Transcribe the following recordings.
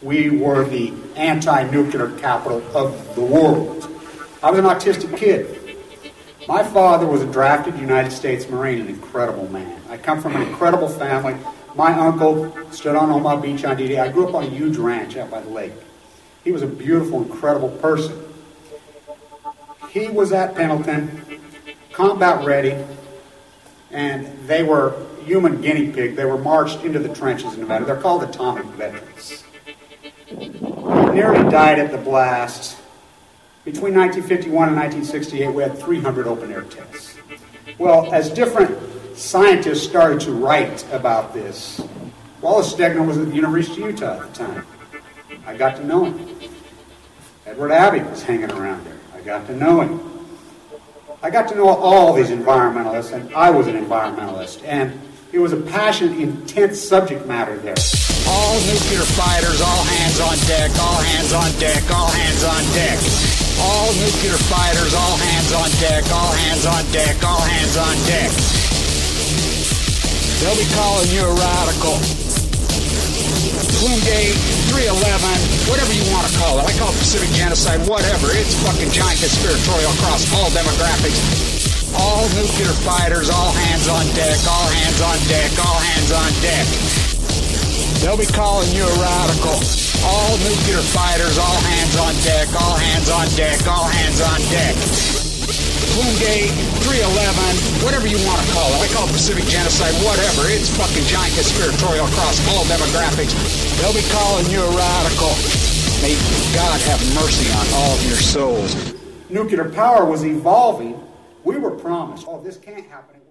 We were the anti-nuclear capital of the world. I was an autistic kid. My father was a drafted United States Marine, an incredible man. I come from an incredible family. My uncle stood on Omaha Beach on D-Day. I grew up on a huge ranch out by the lake. He was a beautiful, incredible person. He was at Pendleton, combat ready, and they were human guinea pig. They were marched into the trenches in Nevada. They're called atomic veterans. He nearly died at the blast. Between 1951 and 1968, we had 300 open-air tests. Well, as different scientists started to write about this, Wallace Stegner was at the University of Utah at the time. I got to know him. Edward Abbey was hanging around there. I got to know him. I got to know all these environmentalists, and I was an environmentalist, and it was a passionate, intense subject matter there. All nuclear fighters, all hands on deck, all hands on deck, all hands on deck. All nuclear fighters, all hands on deck, all hands on deck, all hands on deck. They'll be calling you a radical. Bloomgate, 311, whatever you want to call it. I call it Pacific genocide, whatever. It's fucking giant conspiratorial across all demographics. All nuclear fighters, all hands on deck, all hands on deck, all hands on deck. They'll be calling you a radical. All nuclear fighters, all hands on deck, all hands on deck, all hands on deck. Bloomgate, 311, whatever you want to call it. I call it Pacific genocide, whatever. It's fucking giant conspiratorial across all demographics. They'll be calling you a radical. May God have mercy on all of your souls. Nuclear power was evolving. We were promised, oh, this can't happen.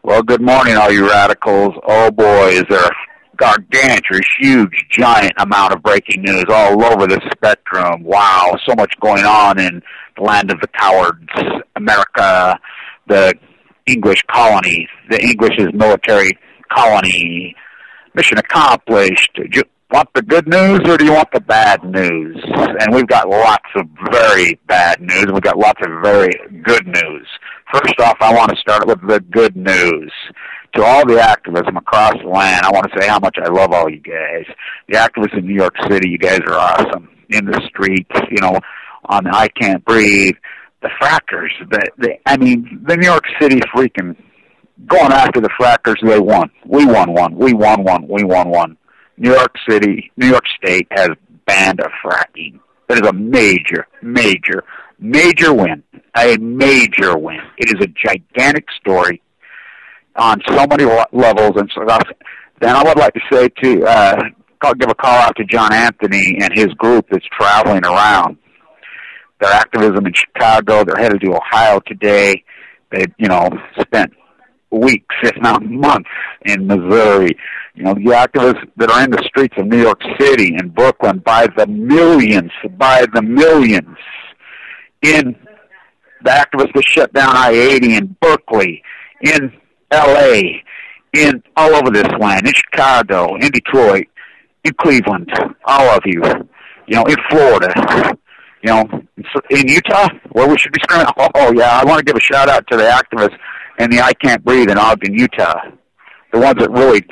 Well, good morning, all you radicals. Oh, boy, is there a gargantuous, huge, giant amount of breaking news all over the spectrum. Wow, so much going on in the land of the cowards, America, the English colony, the English's military colony. Mission accomplished. Do you want the good news or do you want the bad news? And we've got lots of very bad news, and we've got lots of very good news. First off, I want to start with the good news. To all the activism across the land, I want to say how much I love all you guys. The activists in New York City, you guys are awesome. In the streets, you know, on the I Can't Breathe, the frackers, the New York City freaking going after the frackers, they won. We won one. We won one. We won one. New York City, New York State has banned a fracking. That is a major, major, major win. A major win. It is a gigantic story on so many levels, and so then I would like to say give a call out to John Anthony and his group that's traveling around. Their activism in Chicago, they're headed to Ohio today. They, spent weeks, if not months, in Missouri. The activists that are in the streets of New York City and Brooklyn by the millions, in the activists that shut down I-80 in Berkeley, in L.A., in all over this land, in Chicago, in Detroit, in Cleveland, all of you, in Florida, in Utah, where we should be screaming. Oh, yeah, I want to give a shout-out to the activists in the I Can't Breathe in Ogden, Utah, the ones that really,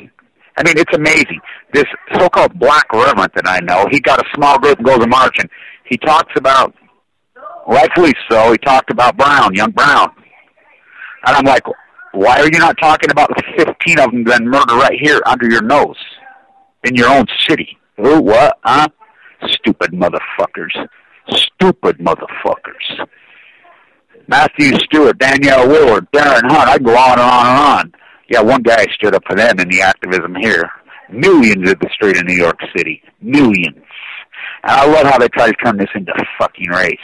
it's amazing. This so-called black reverend that I know, he got a small group and goes to march, and he talks about, rightfully so, he talked about Brown, young Brown. And I'm like, why are you not talking about the 15 of them that murder right here under your nose in your own city? Who, what, huh? Stupid motherfuckers. Stupid motherfuckers. Matthew Stewart, Danielle Willard, Darren Hunt, I go on and on and on. Yeah, one guy stood up for them in the activism here. Millions at the street in New York City. Millions. And I love how they try to turn this into a fucking race.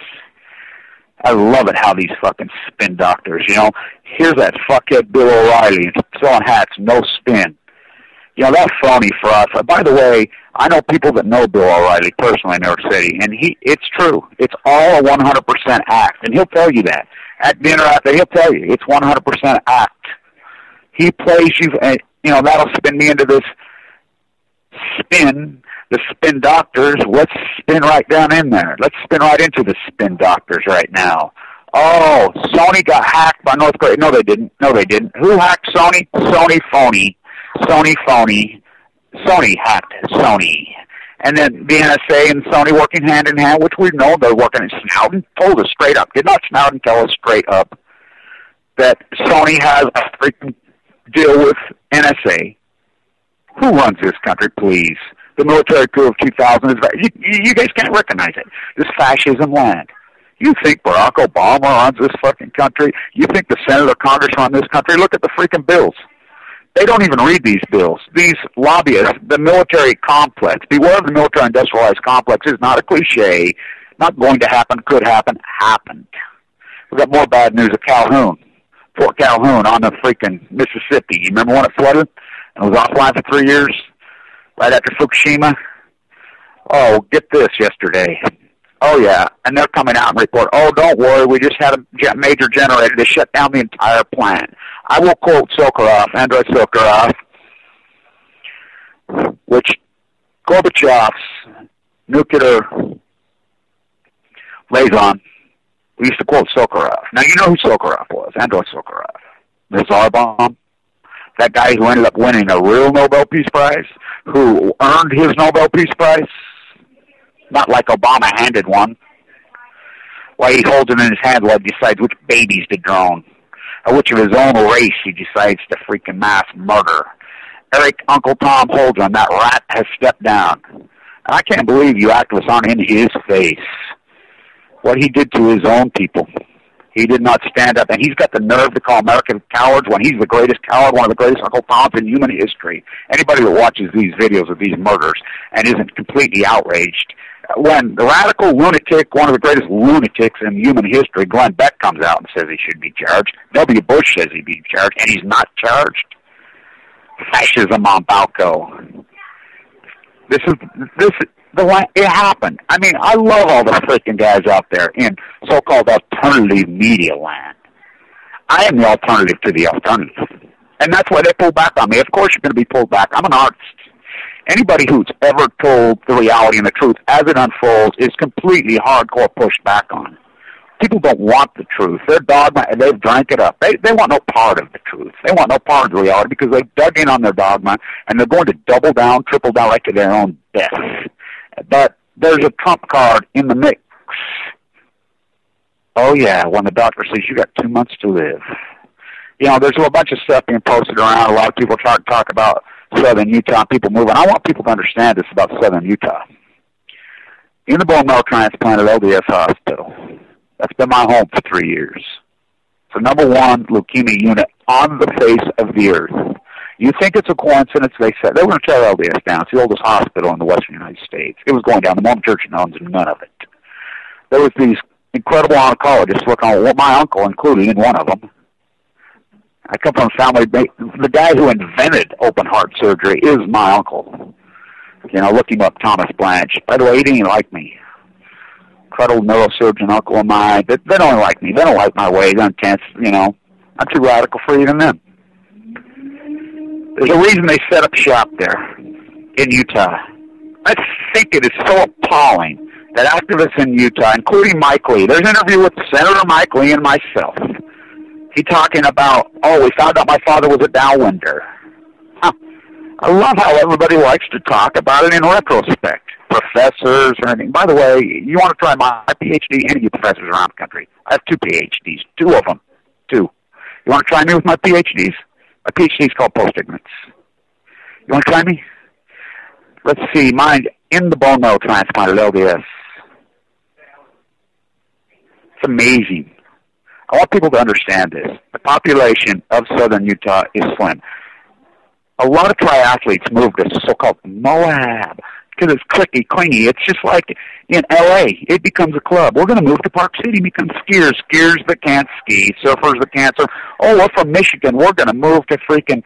I love it how these fucking spin doctors, here's that fuckhead Bill O'Reilly selling hats, no spin. That's phony for us. By the way, I know people that know Bill O'Reilly personally in New York City, and it's true. It's all a 100% act, and he'll tell you that. At dinner after, he'll tell you, it's 100% act. He plays you, and, that'll spin me into this spin, the spin doctors. Let's spin right down in there. Let's spin right into the spin doctors right now. Oh, Sony got hacked by North Korea. No, they didn't. Who hacked Sony? Sony phony. Sony hacked Sony. And then the NSA and Sony working hand in hand, which we know they're working. And Snowden told us straight up. Did not Snowden tell us straight up that Sony has a freaking deal with NSA? Who runs this country, please? The military coup of 2000 is... You guys can't recognize it. This fascism land. You think Barack Obama runs this fucking country? You think the Senate or Congress run this country? Look at the freaking bills. They don't even read these bills. These lobbyists, the military complex, beware of the military industrialized complex is not a cliche, not going to happen, could happen, happened. We've got more bad news of Calhoun, Fort Calhoun on the freaking Mississippi. You remember when it flooded and was offline for 3 years, right after Fukushima? Oh, get this yesterday. Oh, yeah, and they're coming out and report, oh, don't worry, we just had a major generator to shut down the entire plant. I will quote Andrei Sakharov, which Gorbachev's nuclear liaison, we used to quote Sakharov. Now, you know who Sakharov was, Andrei Sakharov. The Tsar bomb, that guy who ended up winning a real Nobel Peace Prize, who earned his Nobel Peace Prize, not like Obama handed one. Why he holds it in his hand while he decides which babies to drone, or which of his own race he decides to freaking mass murder. Eric Uncle Tom Holdren, that rat, has stepped down. And I can't believe you activists aren't in his face. What he did to his own people. He did not stand up, and he's got the nerve to call American cowards when he's the greatest coward, one of the greatest Uncle Toms in human history. Anybody that watches these videos of these murders and isn't completely outraged, when the radical lunatic, one of the greatest lunatics in human history, Glenn Beck, comes out and says he should be charged, W. Bush says he'd be charged, and he's not charged. Fascism on Balco. It happened. I mean, I love all the freaking guys out there in so-called alternative media land. I am the alternative to the alternative. And that's why they pull back on me. Of course you're going to be pulled back. I'm an artist. Anybody who's ever told the reality and the truth as it unfolds is completely hardcore pushed back on. People don't want the truth. They're dogma, and they've drank it up. They want no part of the truth. They want no part of the reality because they've dug in on their dogma, and they're going to double down, triple down, right to their own death. But there's a trump card in the mix. Oh, yeah, when the doctor says you got 2 months to live. You know, there's a bunch of stuff being posted around. A lot of people talk about southern Utah and people moving. I want people to understand this about southern Utah. In the bone marrow transplant at LDS Hospital, that's been my home for 3 years. It's the #1 leukemia unit on the face of the earth. You think it's a coincidence? They said they were going to tear LDS down. It's the oldest hospital in the western United States. It was going down. The Mormon Church owns none of it. There was these incredible oncologists working on my uncle included in one of them. I come from a family, the guy who invented open heart surgery is my uncle. You know, look him up, Thomas Blanch. By the way, he didn't even like me. Incredible neurosurgeon uncle of mine. They don't like me. They don't like my ways. I'm intense, you know. I'm too radical for even them. There's a reason they set up shop there in Utah. I think it is so appalling that activists in Utah, including Mike Lee, there's an interview with Senator Mike Lee and myself. He's talking about, oh, we found out my father was a downwinder. Huh. I love how everybody likes to talk about it in retrospect. Professors or anything. By the way, you want to try my PhD? Any of you professors around the country. I have 2 PhDs. 2 of them. 2. You want to try me with my PhDs? My PhD is called post-ignorance. You want to try me? Let's see. Mine in the bone marrow transplant at LDS. It's amazing. I want people to understand this. The population of southern Utah is slim. A lot of triathletes move to so-called Moab because it's clicky, clingy. It's just like in L.A. It becomes a club. We're going to move to Park City and become skiers that can't ski, surfers that can't surf. Oh, we're from Michigan. We're going to move to freaking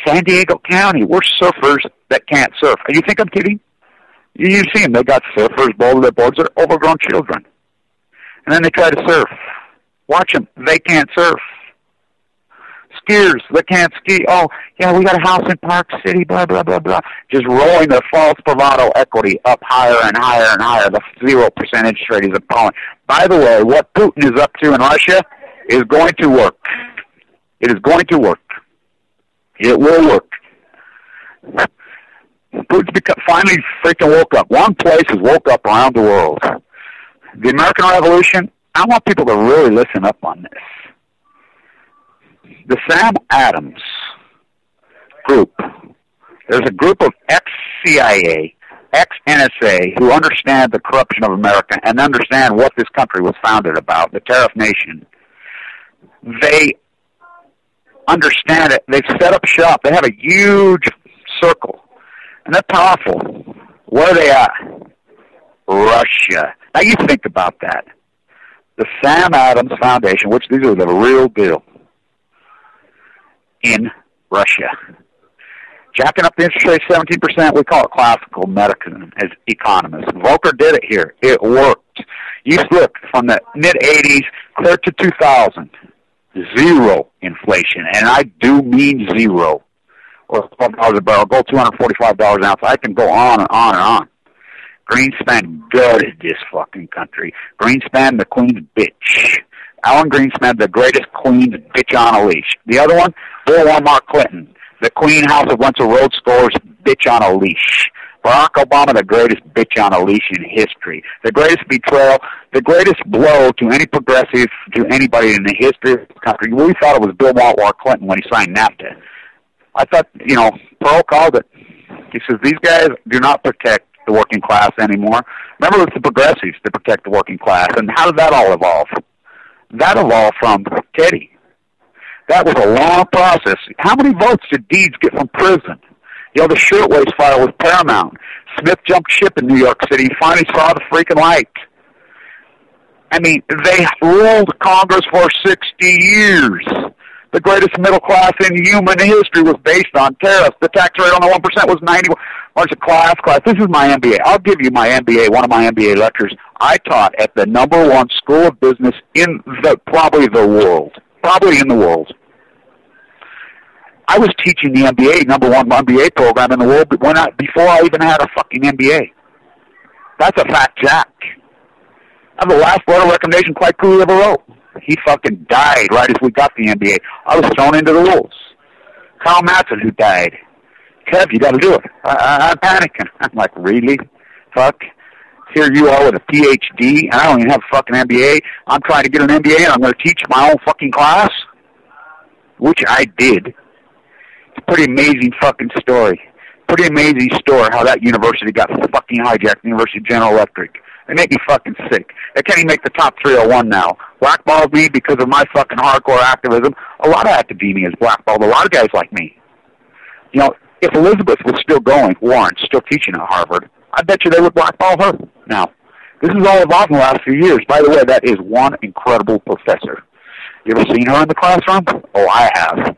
San Diego County. We're surfers that can't surf. You think I'm kidding? You see them. They got surfers, boulder their boards. They're overgrown children. And then they try to surf. Watch them. They can't surf. Skiers that can't ski. Oh, yeah, we got a house in Park City, blah, blah, blah, blah. Just rolling their false bravado equity up higher and higher and higher. The 0% interest rate is appalling. By the way, what Putin is up to in Russia is going to work. It is going to work. It will work. finally freaking woke up. One place has woke up around the world. The American Revolution, I want people to really listen up on this. The Sam Adams group, there's a group of ex-CIA, ex-NSA who understand the corruption of America and understand what this country was founded about, the tariff nation. They understand it. They've set up shop. They have a huge circle. And they're powerful. Where are they at? Russia. Now you think about that. The Sam Adams Foundation, which these are the real deal, in Russia. Jacking up the interest rate 17%, we call it classical medicine as economists. Volcker did it here. It worked. You look from the mid-'80s clear to 2000. Zero inflation, and I do mean zero. Or $12 a barrel, gold $245 an ounce. I can go on and on and on. Greenspan gutted this fucking country. Greenspan, the queen's bitch. Alan Greenspan, the greatest queen's bitch on a leash. The other one, Bill Mark Clinton, the queen house of bunch of road scores, bitch on a leash. Barack Obama, the greatest bitch on a leash in history. The greatest betrayal, the greatest blow to any progressive, to anybody in the history of the country. We thought it was Bill Mark Clinton when he signed NAFTA. I thought, Pearl called it. He says, these guys do not protect the working class anymore. Remember, it's the progressives that protect the working class. And how did that all evolve? That evolved from Teddy. That was a long process. How many votes did Deeds get from prison? The shirtwaist file was paramount. Smith jumped ship in New York City. He finally saw the freaking light. I mean, they ruled Congress for 60 years. The greatest middle class in human history was based on tariffs. The tax rate on the 1% was 90. What's a class? This is my MBA. I'll give you my MBA, one of my MBA lectures. I taught at the #1 school of business in probably in the world. I was teaching the MBA, #1 MBA program in the world before I even had a fucking MBA. That's a fact, Jack. I'm the last letter of recommendation Clyde Cooley ever wrote. He fucking died right as we got the MBA. I was thrown into the wolves. Carl Matson, who died. Kev, you got to do it. I'm panicking. I'm like, really? Fuck. Here you are with a PhD, and I don't even have a fucking MBA. I'm trying to get an MBA, and I'm going to teach my own fucking class? Which I did. It's a pretty amazing fucking story. Pretty amazing story how that university got fucking hijacked, the University of General Electric. They make me fucking sick. They can't even make the top 301 now. Blackballed me because of my fucking hardcore activism. A lot of academia is blackballed. A lot of guys like me. If Elizabeth was still going, Warren, still teaching at Harvard, I bet you they would blackball her. Now, this is all evolved in the last few years. By the way, that is one incredible professor. You ever seen her in the classroom? Oh, I have.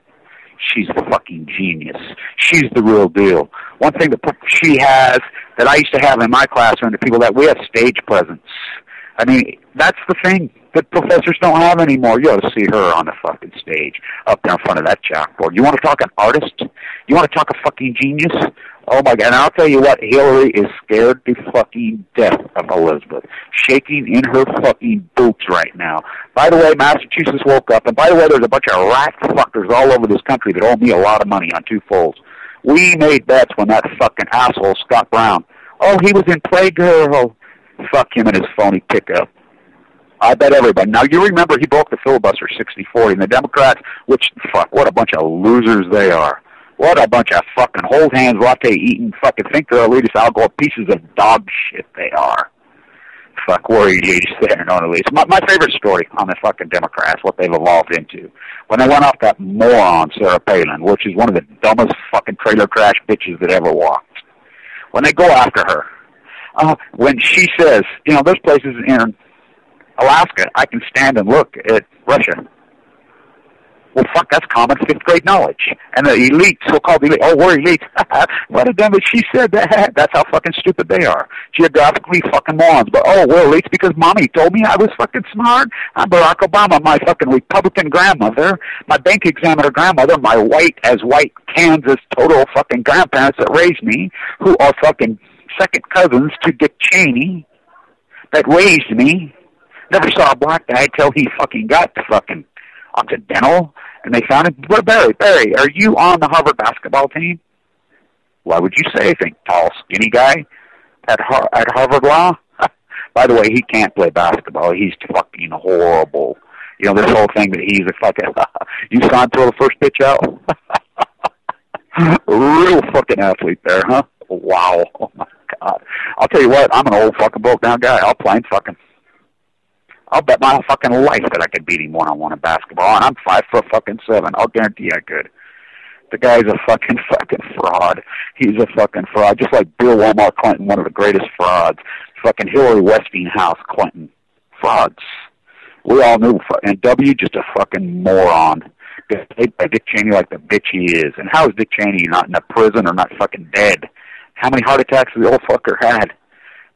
She's the fucking genius. She's the real deal. One thing that she has that I used to have in my classroom, the people that we have stage presence. I mean, that's the thing that professors don't have anymore. You ought to see her on the fucking stage, up there in front of that chalkboard. You want to talk an artist? You want to talk a fucking genius? Oh my God, and I'll tell you what, Hillary is scared to fucking death of Elizabeth. Shaking in her fucking boots right now. By the way, Massachusetts woke up, and by the way, there's a bunch of rat fuckers all over this country that owe me a lot of money on two folds. We made bets when that fucking asshole, Scott Brown, oh, he was in Playgirl. Fuck him and his phony pickup. I bet everybody. Now, you remember he broke the filibuster 60-40, and the Democrats, which, fuck, what a bunch of losers they are. What a bunch of fucking hold hands, latte eating, fucking think they're elitist, alcohol pieces of dog shit they are. Fuck, warrior ages there, no elitist. My favorite story on the fucking Democrats, what they've evolved into. When they went off that moron, Sarah Palin, which is one of the dumbest fucking trailer trash bitches that ever walked. When they go after her, when she says, there's places in Alaska I can stand and look at Russia. Well, fuck, that's common fifth-grade knowledge. And the elites, so-called elites, oh, we're elites. What a dumb, she said that. That's how fucking stupid they are. Geographically fucking morons. But, oh, we're elites because mommy told me I was fucking smart. I'm Barack Obama, my fucking Republican grandmother, my bank examiner grandmother, my white Kansas total fucking grandparents that raised me, who are fucking second cousins to Dick Cheney, that raised me. Never saw a black guy till he fucking got to fucking Occidental, and they found him. What, Barry, are you on the Harvard basketball team? Why would you say anything? Tall, skinny guy at Harvard Law? By the way, he can't play basketball. He's fucking horrible. You know, this whole thing that he's a fucking... you saw him throw the first pitch out? Real fucking athlete there, huh? Wow. Oh, my God. I'll tell you what, I'm an old fucking broke down guy. I'll play him fucking... I'll bet my fucking life that I could beat him one-on-one in basketball, and I'm 5'7". I'll guarantee I could. The guy's a fucking fraud. He's a fucking fraud. Just like Bill Walmart Clinton, one of the greatest frauds. Fucking Hillary Westinghouse Clinton. Frauds. We all knew. And W, just a fucking moron. Played by Dick Cheney like the bitch he is. And how is Dick Cheney not in a prison or not fucking dead? How many heart attacks has the old fucker had?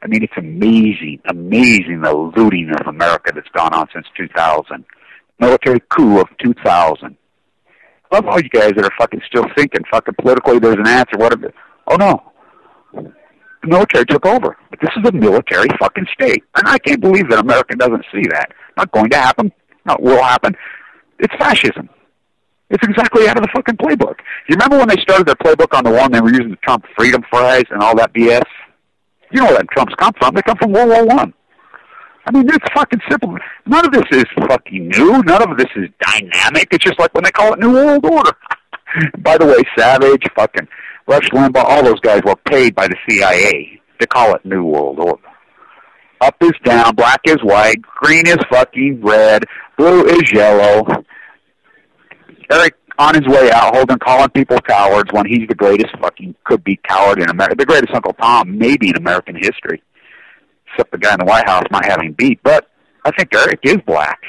I mean, it's amazing, amazing the looting of America that's gone on since 2000. Military coup of 2000. I love all you guys that are fucking still thinking fucking politically there's an answer. Whatever. Oh, no. The military took over. But this is a military fucking state. And I can't believe that America doesn't see that. Not going to happen. Not will happen. It's fascism. It's exactly out of the fucking playbook. You remember when they started their playbook on the one they were using the Trump freedom fries and all that BS? You know where that Trumps come from. They come from World War I. I mean, it's fucking simple. None of this is fucking new. None of this is dynamic. It's just like when they call it New World Order. By the way, Savage, fucking Rush Limbaugh, all those guys were paid by the CIA to call it New World Order. Up is down, black is white, green is fucking red, blue is yellow. Eric on his way out, calling people cowards when he's the greatest fucking could-be coward in America, the greatest Uncle Tom maybe in American history. Except the guy in the White House might have him beat, but I think Eric is black.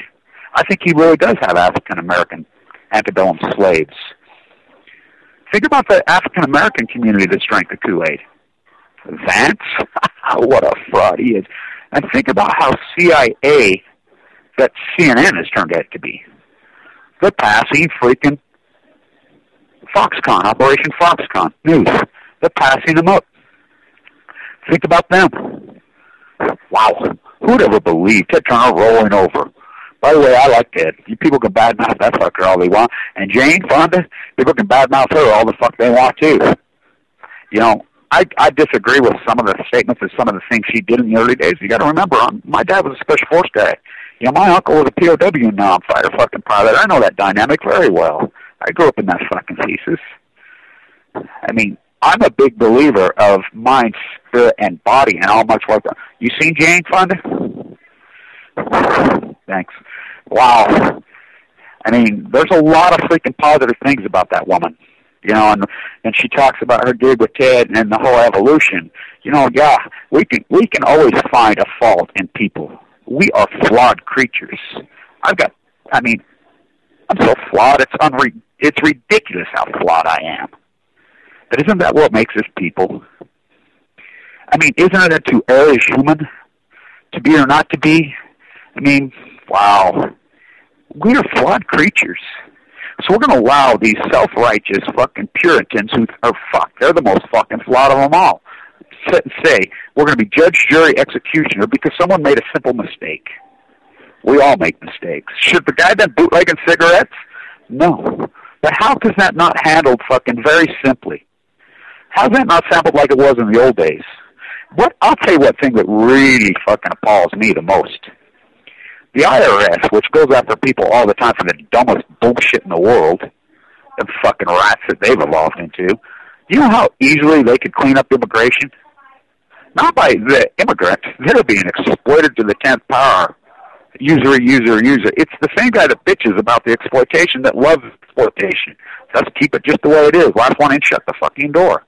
I think he really does have African-American antebellum slaves. Think about the African-American community that drank the Kool-Aid. Vance? What a fraud he is. And think about how CIA, that CNN has turned out to be. They're passing freaking Foxconn, Operation Foxconn news. They're passing them up. Think about them. Wow. Who'd ever believe Ted Turner rolling over? By the way, I like Ted. You people can badmouth that fucker all they want. And Jane Fonda, people can badmouth her all the fuck they want too. You know, I disagree with some of the statements and some of the things she did in the early days. You got to remember, my dad was a special force guy. You know, my uncle was a POW, and now I'm fighter fucking pilot. I know that dynamic very well. I grew up in that fucking thesis. I mean, I'm a big believer of mind, spirit, and body, and how much work. You seen Jane Fonda? Thanks. Wow. I mean, there's a lot of freaking positive things about that woman. You know, and she talks about her gig with Ted and the whole evolution. You know, yeah, we can always find a fault in people. We are flawed creatures. I'm so flawed, it's ridiculous how flawed I am. But isn't that what makes us people? I mean, isn't it to err is human? To be or not to be? I mean, wow. We are flawed creatures. So we're going to allow these self-righteous fucking Puritans who are fucked. They're the most fucking flawed of them all. Sit and say, we're going to be judge, jury, executioner because someone made a simple mistake. We all make mistakes. Should the guy been bootlegging cigarettes? No. But how is that not handled fucking very simply? How's that not sampled like it was in the old days? I'll tell you what thing that really fucking appalls me the most. The IRS, which goes after people all the time for the dumbest bullshit in the world, the fucking rats that they've evolved into, you know how easily they could clean up immigration? Not by the immigrant. They're being exploited to the 10th power. User. It's the same guy that bitches about the exploitation that loves exploitation. Let's keep it just the way it is. Last one in, shut the fucking door.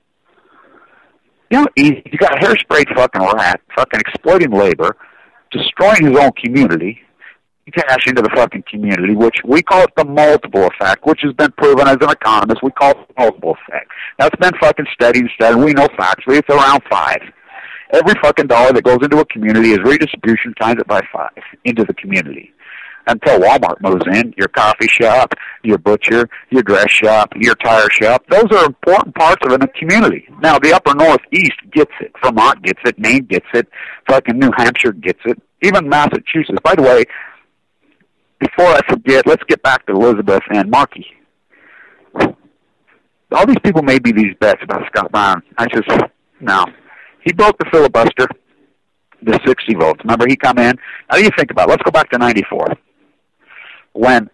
You know, you got a hair-sprayed fucking rat, fucking exploiting labor, destroying his own community, cash into the fucking community, which we call it the multiple effect, which has been proven as an economist. We call it the multiple effect. Now, it's been fucking studied and studied. We know factually it's around 5. Every fucking dollar that goes into a community is redistribution times it by 5 into the community. Until Walmart moves in, your coffee shop, your butcher, your dress shop, your tire shop, those are important parts of a community. Now, the upper northeast gets it. Vermont gets it. Maine gets it. Fucking New Hampshire gets it. Even Massachusetts. By the way, before I forget, let's get back to Elizabeth and Markey. all these people made me these bets about Scott Brown. I just, no. He broke the filibuster, the 60 votes. Remember, he come in. Now, you think about it. Let's go back to 94, when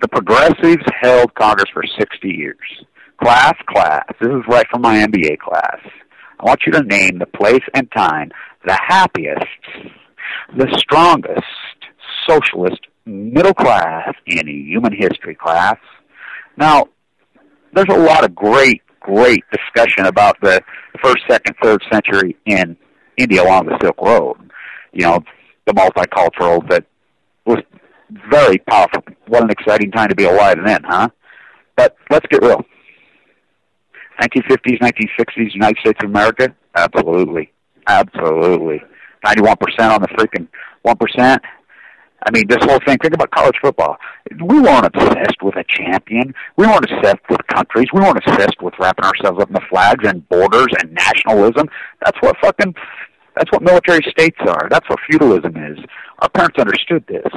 the progressives held Congress for 60 years. Class. This is right from my MBA class. I want you to name the place and time the happiest, the strongest socialist middle class in human history class. Now, there's a lot of great discussion about the first, second, third century in India along the Silk Road. You know, the multicultural that was very powerful. What an exciting time to be alive then, huh? But let's get real. 1950s, 1960s, United States of America? Absolutely. 91% on the freaking 1%. I mean, this whole thing, think about college football. We weren't obsessed with a champion. We weren't obsessed with countries. We weren't obsessed with wrapping ourselves up in the flags and borders and nationalism. That's what military states are. That's what feudalism is. Our parents understood this.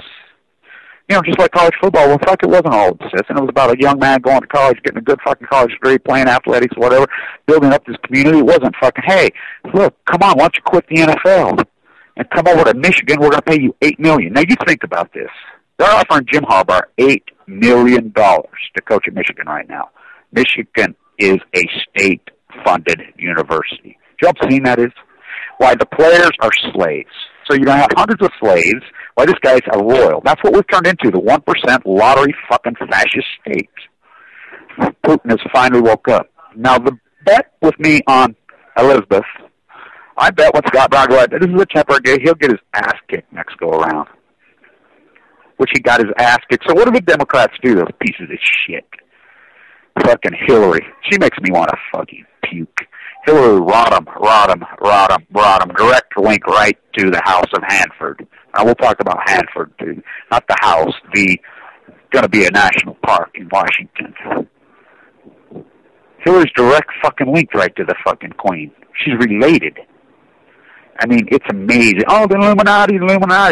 You know, just like college football, well, fuck, it wasn't all obsessed. And it was about a young man going to college, getting a good fucking college degree, playing athletics, whatever, building up this community. It wasn't fucking, hey, look, come on, why don't you quit the NFL and come over to Michigan? We're going to pay you $8 million. Now, you think about this. They're offering Jim Harbaugh $8 million to coach at Michigan right now. Michigan is a state-funded university. Do you know how obscene that is? Why, the players are slaves. So you're going to have hundreds of slaves. Why, this guy's a royal. That's what we've turned into, the 1% lottery fucking fascist state. Putin has finally woke up. Now, the bet with me on Elizabeth, I bet when Scott Brown goes, this is a temporary game, he'll get his ass kicked next go around. Which he got his ass kicked. So what do the Democrats do, those pieces of shit? Fucking Hillary. She makes me want to fucking puke. Hillary, rot 'em. Direct link right to the House of Hanford. Now, we'll talk about Hanford, too. Not the house, going to be a national park in Washington. Hillary's direct fucking linked right to the fucking Queen. She's related. I mean, it's amazing. Oh, the Illuminati,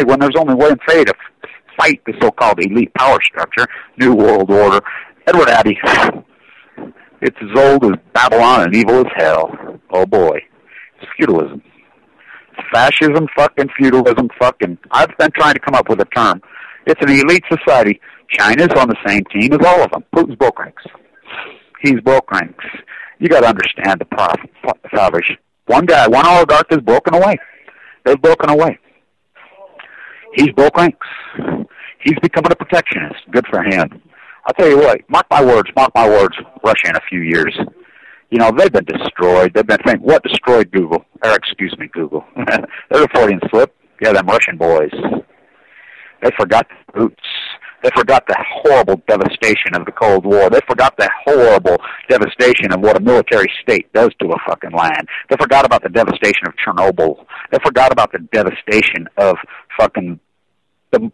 when there's only one way to fight the so-called elite power structure, New World Order. Edward Abbey. It's as old as Babylon and evil as hell. Oh, boy. It's feudalism. Fascism, fucking feudalism, fucking... I've been trying to come up with a term. It's an elite society. China's on the same team as all of them. Putin's broke ranks. He's broke ranks. You got to understand the salvation. One oligarch is broken away. They've broken away. He's broke ranks. He's becoming a protectionist. Good for him. I'll tell you what, mark my words, Russia in a few years. You know, they've been destroyed. They've been thinking, what destroyed Google? Or, excuse me, Google. There's a Freudian slip. Yeah, them Russian boys. They forgot the roots. They forgot the horrible devastation of the Cold War. They forgot the horrible devastation of what a military state does to a fucking land. They forgot about the devastation of Chernobyl. They forgot about the devastation of fucking the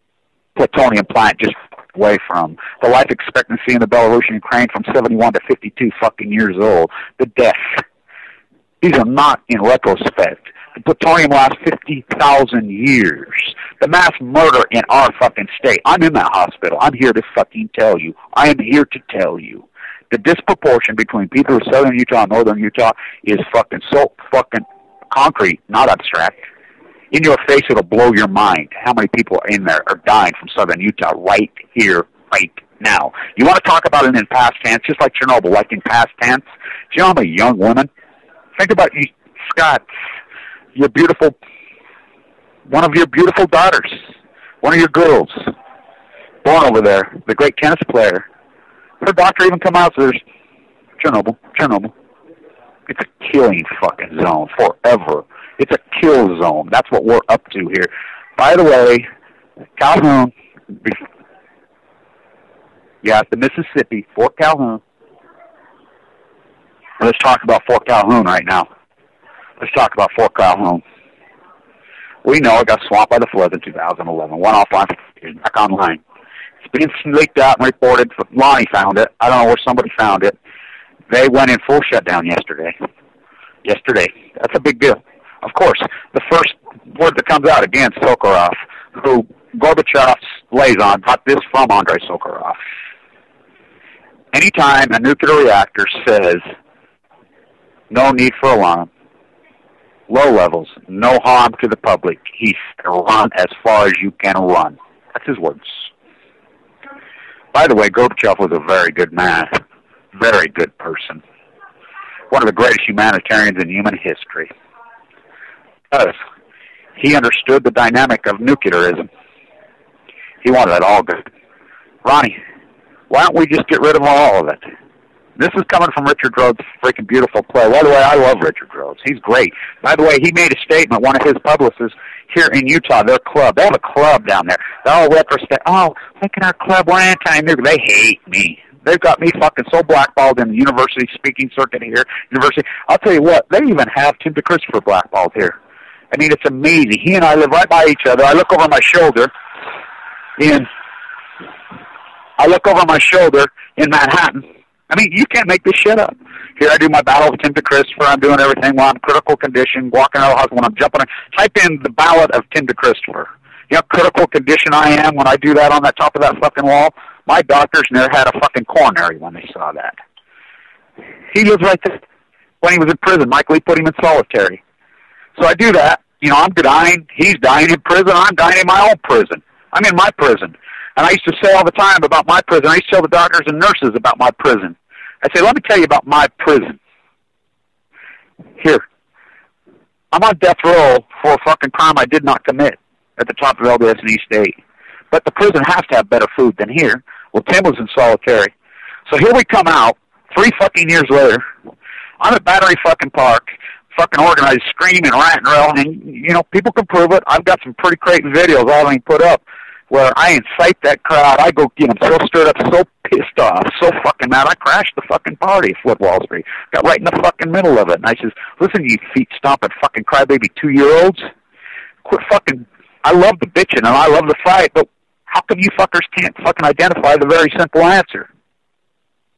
plutonium plant just away from. The life expectancy in the Belarusian Ukraine from 71 to 52 fucking years old. The death. These are not in retrospect. The plutonium lasts 50,000 years. The mass murder in our fucking state. I'm in that hospital. I'm here to fucking tell you. I am here to tell you. The disproportion between people of southern Utah and northern Utah is fucking so fucking concrete, not abstract. In your face, it'll blow your mind how many people in there are dying from southern Utah right here, right now. You want to talk about it in past tense, just like Chernobyl, like in past tense? Do you know how many young women? Think about you, Scott, one of your beautiful daughters, one of your girls, born over there, the great tennis player. Her doctor even come out and says, Chernobyl. It's a killing fucking zone forever. It's a kill zone. That's what we're up to here. By the way, Calhoun, the Mississippi, Fort Calhoun. Let's talk about Fort Calhoun right now. Let's talk about Fort Calhoun. We know it got swamped by the floods in 2011. Went offline, back online. It's been leaked out and reported. Lonnie found it. I don't know where somebody found it. They went in full shutdown yesterday. That's a big deal. Of course, the first word that comes out against Sakharov, who Gorbachev's liaison got this from Andrei Sakharov. anytime a nuclear reactor says no need for alarm, low levels, no harm to the public, he said run as far as you can run. That's his words. By the way, Gorbachev was a very good man, very good person, one of the greatest humanitarians in human history. Because he understood the dynamic of nuclearism. He wanted it all good. Ronnie, why don't we just get rid of all of it? This is coming from Richard Rhodes' freaking beautiful play. By the way, I love Richard Rhodes. He's great. By the way, he made a statement, one of his publicists here in Utah, their club. They have a club down there. They're all retrospect. Oh, look at our club. We're anti-nuclear. They hate me. They've got me fucking so blackballed in the university speaking circuit here. University. I'll tell you what, they even have Tim DeChristopher blackballed here. I mean, it's amazing. He and I live right by each other. I look over my shoulder in Manhattan. I mean, you can't make this shit up. Here I do my battle with Tim DeChristopher. I'm doing everything while I'm critical condition, walking out of the house when I'm jumping. Type in the ballad of Tim DeChristopher. You know, critical condition I am when I do that on that top of that fucking wall. My doctors never had a fucking coronary when they saw that. He lives right there. When he was in prison, Mike Lee put him in solitary. So I do that. You know, I'm dying. He's dying in prison. I'm dying in my own prison. I'm in my prison. And I used to say all the time about my prison. I used to tell the doctors and nurses about my prison. I say, let me tell you about my prison. Here. I'm on death row for a fucking crime I did not commit at the top of LDS and East State. But the prison has to have better food than here. Well, Tim was in solitary. So here we come out, 3 fucking years later. I'm at Battery fucking Park, fucking organized, screaming, ranting, and, you know, people can prove it. I've got some pretty great videos all I put up where I incite that crowd. I go, you know, so stirred up, so pissed off, so fucking mad. I crashed the fucking party at Flip Wall Street. Got right in the fucking middle of it. And I says, listen, you feet-stomping fucking crybaby 2-year-olds. Quit fucking, I love the bitching and I love the fight, but how come you fuckers can't fucking identify the very simple answer?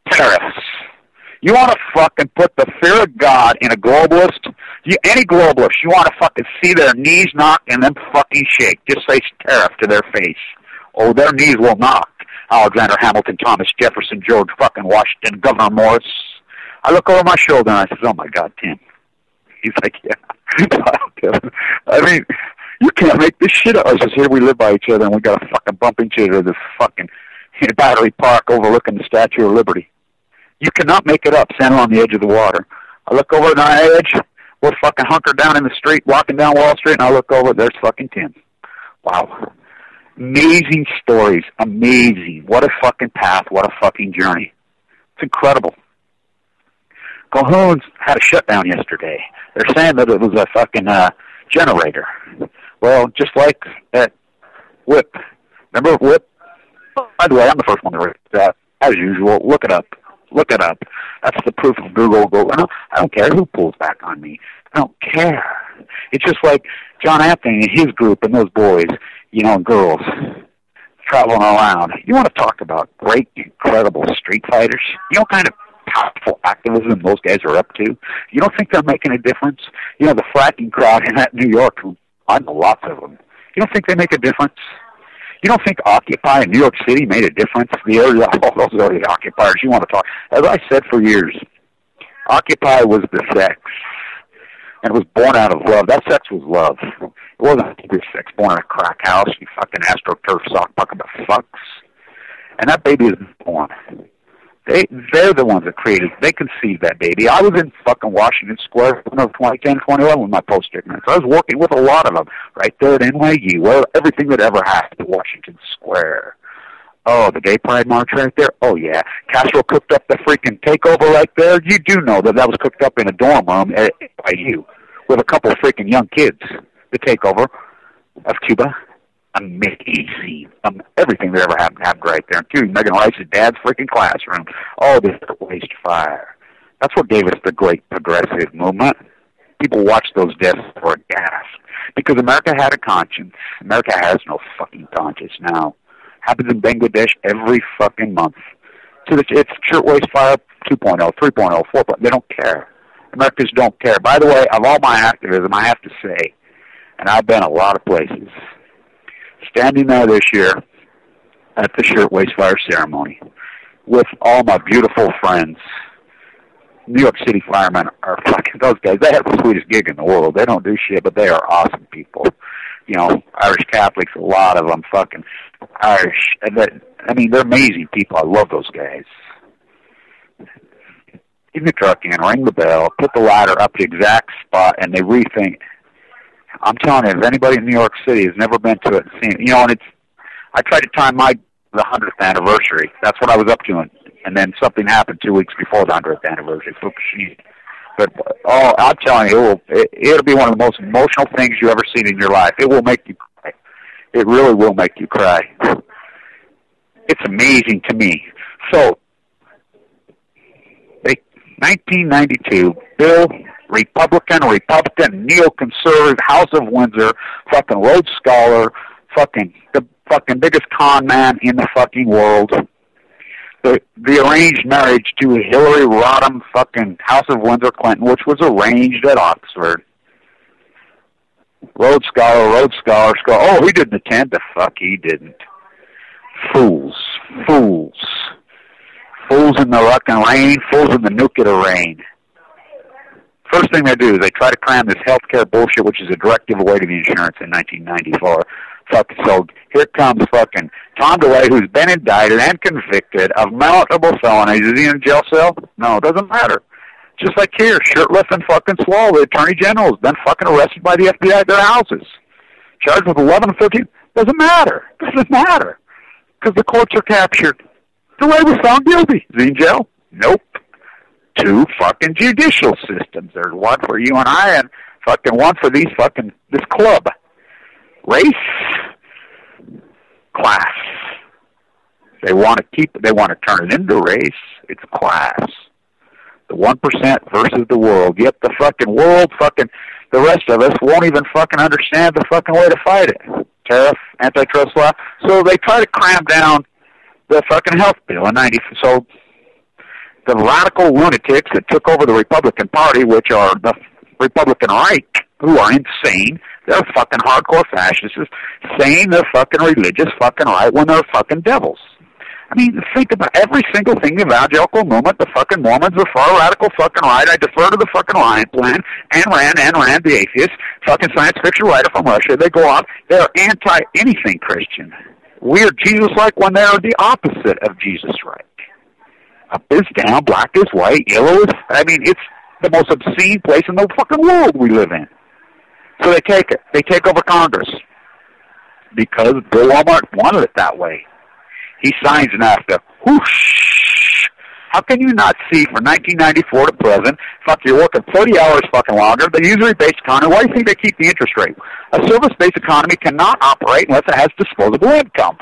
Tariffs. You want to fucking put the fear of God in a globalist? Any globalist, you want to fucking see their knees knock and then fucking shake. Just say tariff to their face. Oh, their knees will knock. Alexander Hamilton, Thomas Jefferson, George fucking Washington, Governor Morris. I look over my shoulder and I says, oh my God, Tim. He's like, yeah. I mean, you can't make this shit up. I says, here we live by each other and we got to fucking bump into each other at this fucking Battery Park overlooking the Statue of Liberty. You cannot make it up standing on the edge of the water. I look over the edge. We're fucking hunkered down in the street, walking down Wall Street, and I look over, there's fucking Tim. Wow. Amazing stories. Amazing. What a fucking path. What a fucking journey. It's incredible. Cahoon's had a shutdown yesterday. They're saying that it was a fucking generator. Well, just like at WHIP. Remember WHIP? By the way, I'm the first one to read that. As usual, look it up. Look it up. That's the proof of Google. I don't care who pulls back on me. I don't care. It's just like John Anthony and his group and those boys, you know, and girls traveling around. You want to talk about great, incredible street fighters? You know what kind of powerful activism those guys are up to? You don't think they're making a difference? You know, the fracking crowd in that New York, I know lots of them. You don't think they make a difference? You don't think Occupy in New York City made a difference? The area, all those early occupiers, you want to talk. As I said for years, Occupy was the sex. And it was born out of love. That sex was love. It wasn't a sex born in a crack house, you fucking AstroTurf sock bucket of fucks. And that baby is born. They're the ones that created, they conceived that baby. I was in fucking Washington Square in 2010, 2011 with my post-ignorance. I was working with a lot of them right there at NYU, well, everything that ever happened at Washington Square. Oh, the Gay Pride March right there? Oh, yeah. Castro cooked up the freaking takeover right there. You do know that that was cooked up in a dorm room at NYU with a couple of freaking young kids. The takeover of Cuba. Amazing. Everything that ever happened right there, including Megan Rice's dad's freaking classroom. Oh, this waste fire. That's what gave us the great progressive movement. People watched those deaths for a gasp. Because America had a conscience. America has no fucking conscience now. Happens in Bangladesh every fucking month. So it's shirtwaist fire 2.0, 3.0, 4.0. They don't care. Americans don't care. By the way, of all my activism, I have to say, and I've been a lot of places, standing there this year at the shirtwaist fire ceremony, with all my beautiful friends. New York City firemen are fucking, those guys, they have the sweetest gig in the world. They don't do shit, but they are awesome people. You know, Irish Catholics, a lot of them fucking Irish. And they're amazing people. I love those guys. Get in the truck in, ring the bell, put the ladder up the exact spot, and they rethink. I'm telling you, if anybody in New York City has never been to it and seen it, you know, and I tried to time the 100th anniversary. That's what I was up to, and then something happened 2 weeks before the 100th anniversary. But I'm telling you, it'll be one of the most emotional things you ever seen in your life. It will make you cry. It really will make you cry. It's amazing to me. So, 1992, Bill, Republican, neoconservative, House of Windsor, fucking Rhodes Scholar, the fucking biggest con man in the fucking world. The arranged marriage to Hillary Rodham, fucking House of Windsor Clinton, which was arranged at Oxford. Rhodes Scholar. Oh, he didn't attend. The fuck he didn't. Fools in the fucking rain, fools in the nuclear rain. First thing they do is they try to cram this healthcare bullshit, which is a direct giveaway to the insurance in 1994. So here comes fucking Tom DeLay, who's been indicted and convicted of multiple felonies. Is he in a jail cell? No, it doesn't matter. Just like here, shirtless and fucking swole, the Attorney General has been fucking arrested by the FBI at their houses. Charged with 11 and 15. Doesn't matter. Because the courts are captured. DeLay was found guilty. Is he in jail? Nope. 2 fucking judicial systems. There's one for you and I, and fucking one for this club. Race, class. They want to turn it into race. It's class. The 1% versus the world. Yet the fucking world, the rest of us won't even fucking understand the fucking way to fight it. Tariff, antitrust law. So they try to cram down the fucking health bill in 90. So the radical lunatics that took over the Republican Party, which are the Republican right, who are insane. They're fucking hardcore fascists saying they're fucking religious fucking right when they're fucking devils. I mean, think about every single thing, the evangelical movement, the fucking Mormons, the far radical fucking right. I defer to the fucking Lion Plan, Ayn Rand, the atheist, fucking science fiction writer from Russia. They go out, they're anti-anything Christian. We're Jesus-like when they're the opposite of Jesus-like. Up is down, black is white, yellow is, it's the most obscene place in the fucking world we live in. So they take it. They take over Congress because Bill Walmart wanted it that way. He signs NAFTA. Whoosh! How can you not see from 1994 to present, you're working 30 hours fucking longer, the usury-based economy, why do you think they keep the interest rate? A service-based economy cannot operate unless it has disposable income.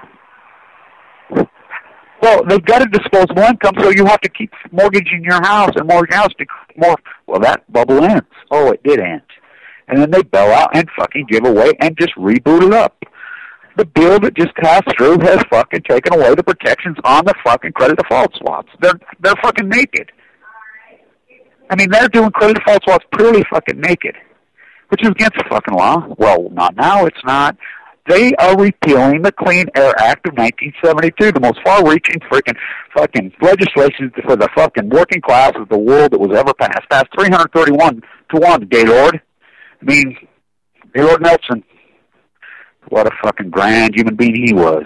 Well, they've got a disposable income, so you have to keep mortgaging your house and mortgage house to more. Well, that bubble ends. Oh, it did end. And then they bail out and fucking give away and just reboot it up. The bill that just passed through has fucking taken away the protections on the fucking credit default swaps. They're fucking naked. They're doing credit default swaps purely fucking naked, which is against the fucking law. Well, not now, it's not. They are repealing the Clean Air Act of 1972, the most far-reaching freaking fucking legislation for the fucking working class of the world that was ever passed. Passed 331 to 1, Gaylord. Gaylord Nelson. What a fucking grand human being he was.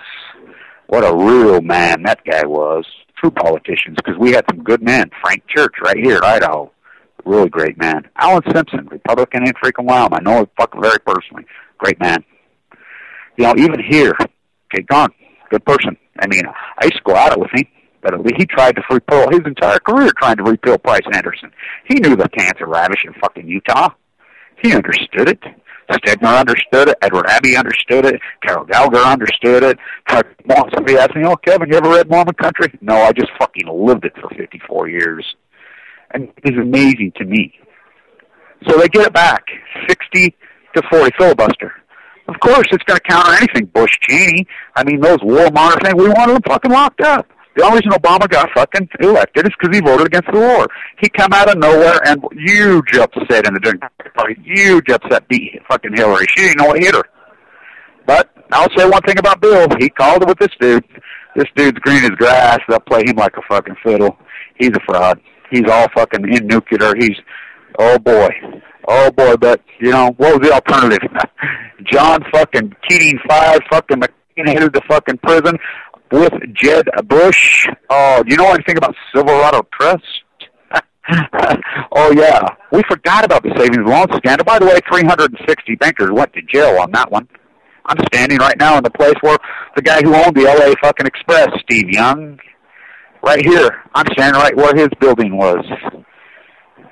What a real man that guy was. True politicians, because we had some good men. Frank Church right here in Idaho. Really great man. Alan Simpson, Republican and freaking Wyoming. I know him fucking very personally. Great man. Even here, gone. Good person. I used to go at it with him, but he tried to repeal his entire career trying to repeal Price-Anderson. He knew the cancer ravish in fucking Utah. He understood it. Stegner understood it. Edward Abbey understood it. Carol Gallagher understood it. Somebody asked me, Kevin, you ever read Mormon Country? No, I just fucking lived it for 54 years. And it's amazing to me. So they get it back, 60 to 40 filibuster. Of course, it's going to counter anything Bush, Cheney. Those war monitor things, we wanted them fucking locked up. The only reason Obama got fucking elected is because he voted against the war. He come out of nowhere and huge upset in the Democratic Party. Huge upset beat fucking Hillary. She didn't know what hit her. But I'll say one thing about Bill. He called it with this dude. This dude's green as grass. They'll play him like a fucking fiddle. He's a fraud. He's all fucking in nuclear. He's, oh boy. Oh boy, but, you know, what was the alternative? John fucking Keating 5 fucking McCain headed to fucking prison with Jeb Bush. Oh, do you know anything about Silverado Trust? Oh, yeah. We forgot about the savings and loan scandal. By the way, 360 bankers went to jail on that one. I'm standing right now in the place where the guy who owned the L.A. fucking Express, Steve Young, right here. I'm standing right where his building was.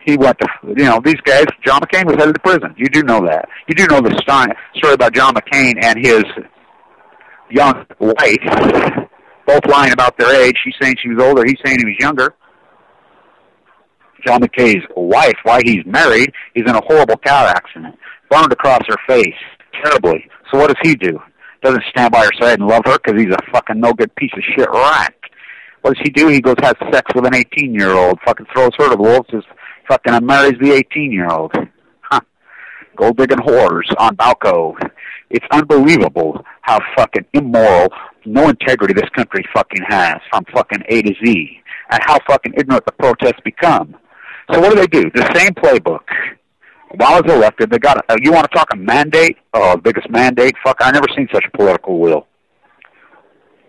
He went to, you know, these guys, John McCain was headed to prison. You do know that. You do know the story about John McCain and his young wife, both lying about their age. She's saying she was older. He's saying he was younger. John McCain's wife, while he's married, is in a horrible car accident, burned across her face, terribly. So what does he do? Doesn't stand by her side and love her because he's a fucking no-good piece of shit rat. What does he do? He goes has sex with an 18-year-old, fucking throws her to the wolves, just fucking marries the 18-year-old. Huh. Gold-digging whores on Balco. It's unbelievable how fucking immoral, no integrity this country fucking has from fucking A to Z, and how fucking ignorant the protests become. So what do? The same playbook. While I was elected, they got you want to talk a mandate? Oh, the biggest mandate? Fuck, I never seen such a political will.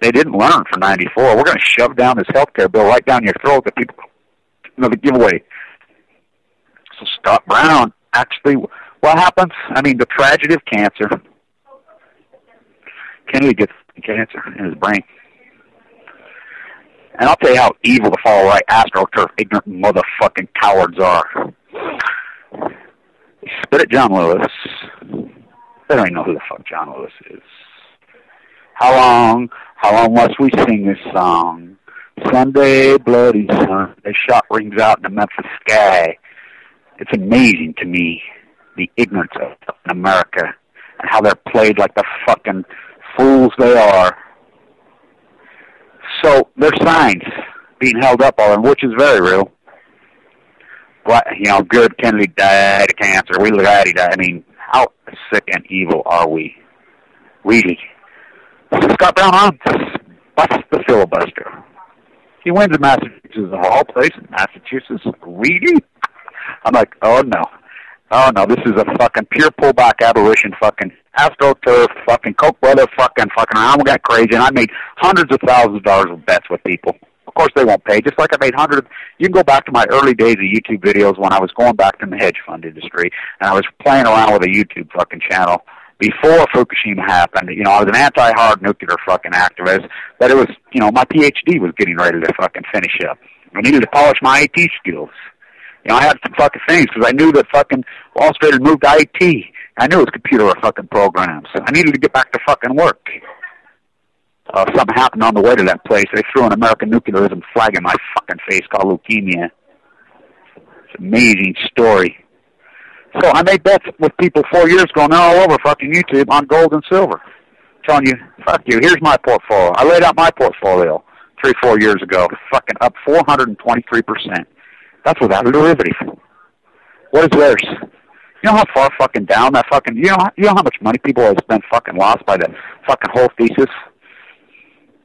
They didn't learn for 94. We're going to shove down this health care bill right down your throat that people, you know, the giveaway. So Scott Brown, actually, what happens? I mean, the tragedy of cancer. Kennedy gets cancer in his brain. And I'll tell you how evil the far-right astroturf ignorant motherfucking cowards are. They spit at John Lewis. They don't even know who the fuck John Lewis is. How long must we sing this song? Sunday, bloody Sunday, shot rings out in the Memphis sky. It's amazing to me, the ignorance of America, and how they're played like the fucking fools they are. So there's signs being held up on them, which is very real. But, you know, good Kennedy died of cancer. We glad he died. I mean, how sick and evil are we? Really? Scott Brown on busts the filibuster. He wins in Massachusetts, of all places. Massachusetts? Really? I'm like, oh no. Oh no, this is a fucking pure pullback abolition fucking astroturf fucking Koch brother fucking I got crazy and I made hundreds of thousands of dollars with bets with people. Of course they won't pay, just like I made hundreds. You can go back to my early days of YouTube videos when I was going back to the hedge fund industry and I was playing around with a YouTube fucking channel before Fukushima happened. You know, I was an anti-hard nuclear fucking activist, but it was, you know, my PhD was getting ready to fucking finish up. I needed to polish my IT skills. You know, I had some fucking things because I knew that fucking Wall Street had moved to IT. I knew it was computer or fucking programs. I needed to get back to fucking work. Something happened on the way to that place. They threw an American nuclearism flag in my fucking face called leukemia. It's an amazing story. So I made bets with people 4 years ago, and they're all over fucking YouTube on gold and silver. Telling you, fuck you, here's my portfolio. I laid out my portfolio 3-4 years ago, fucking up 423%. That's without a derivative. What is theirs? You know how far fucking down that fucking, you know how much money people have spent fucking lost by the fucking whole thesis?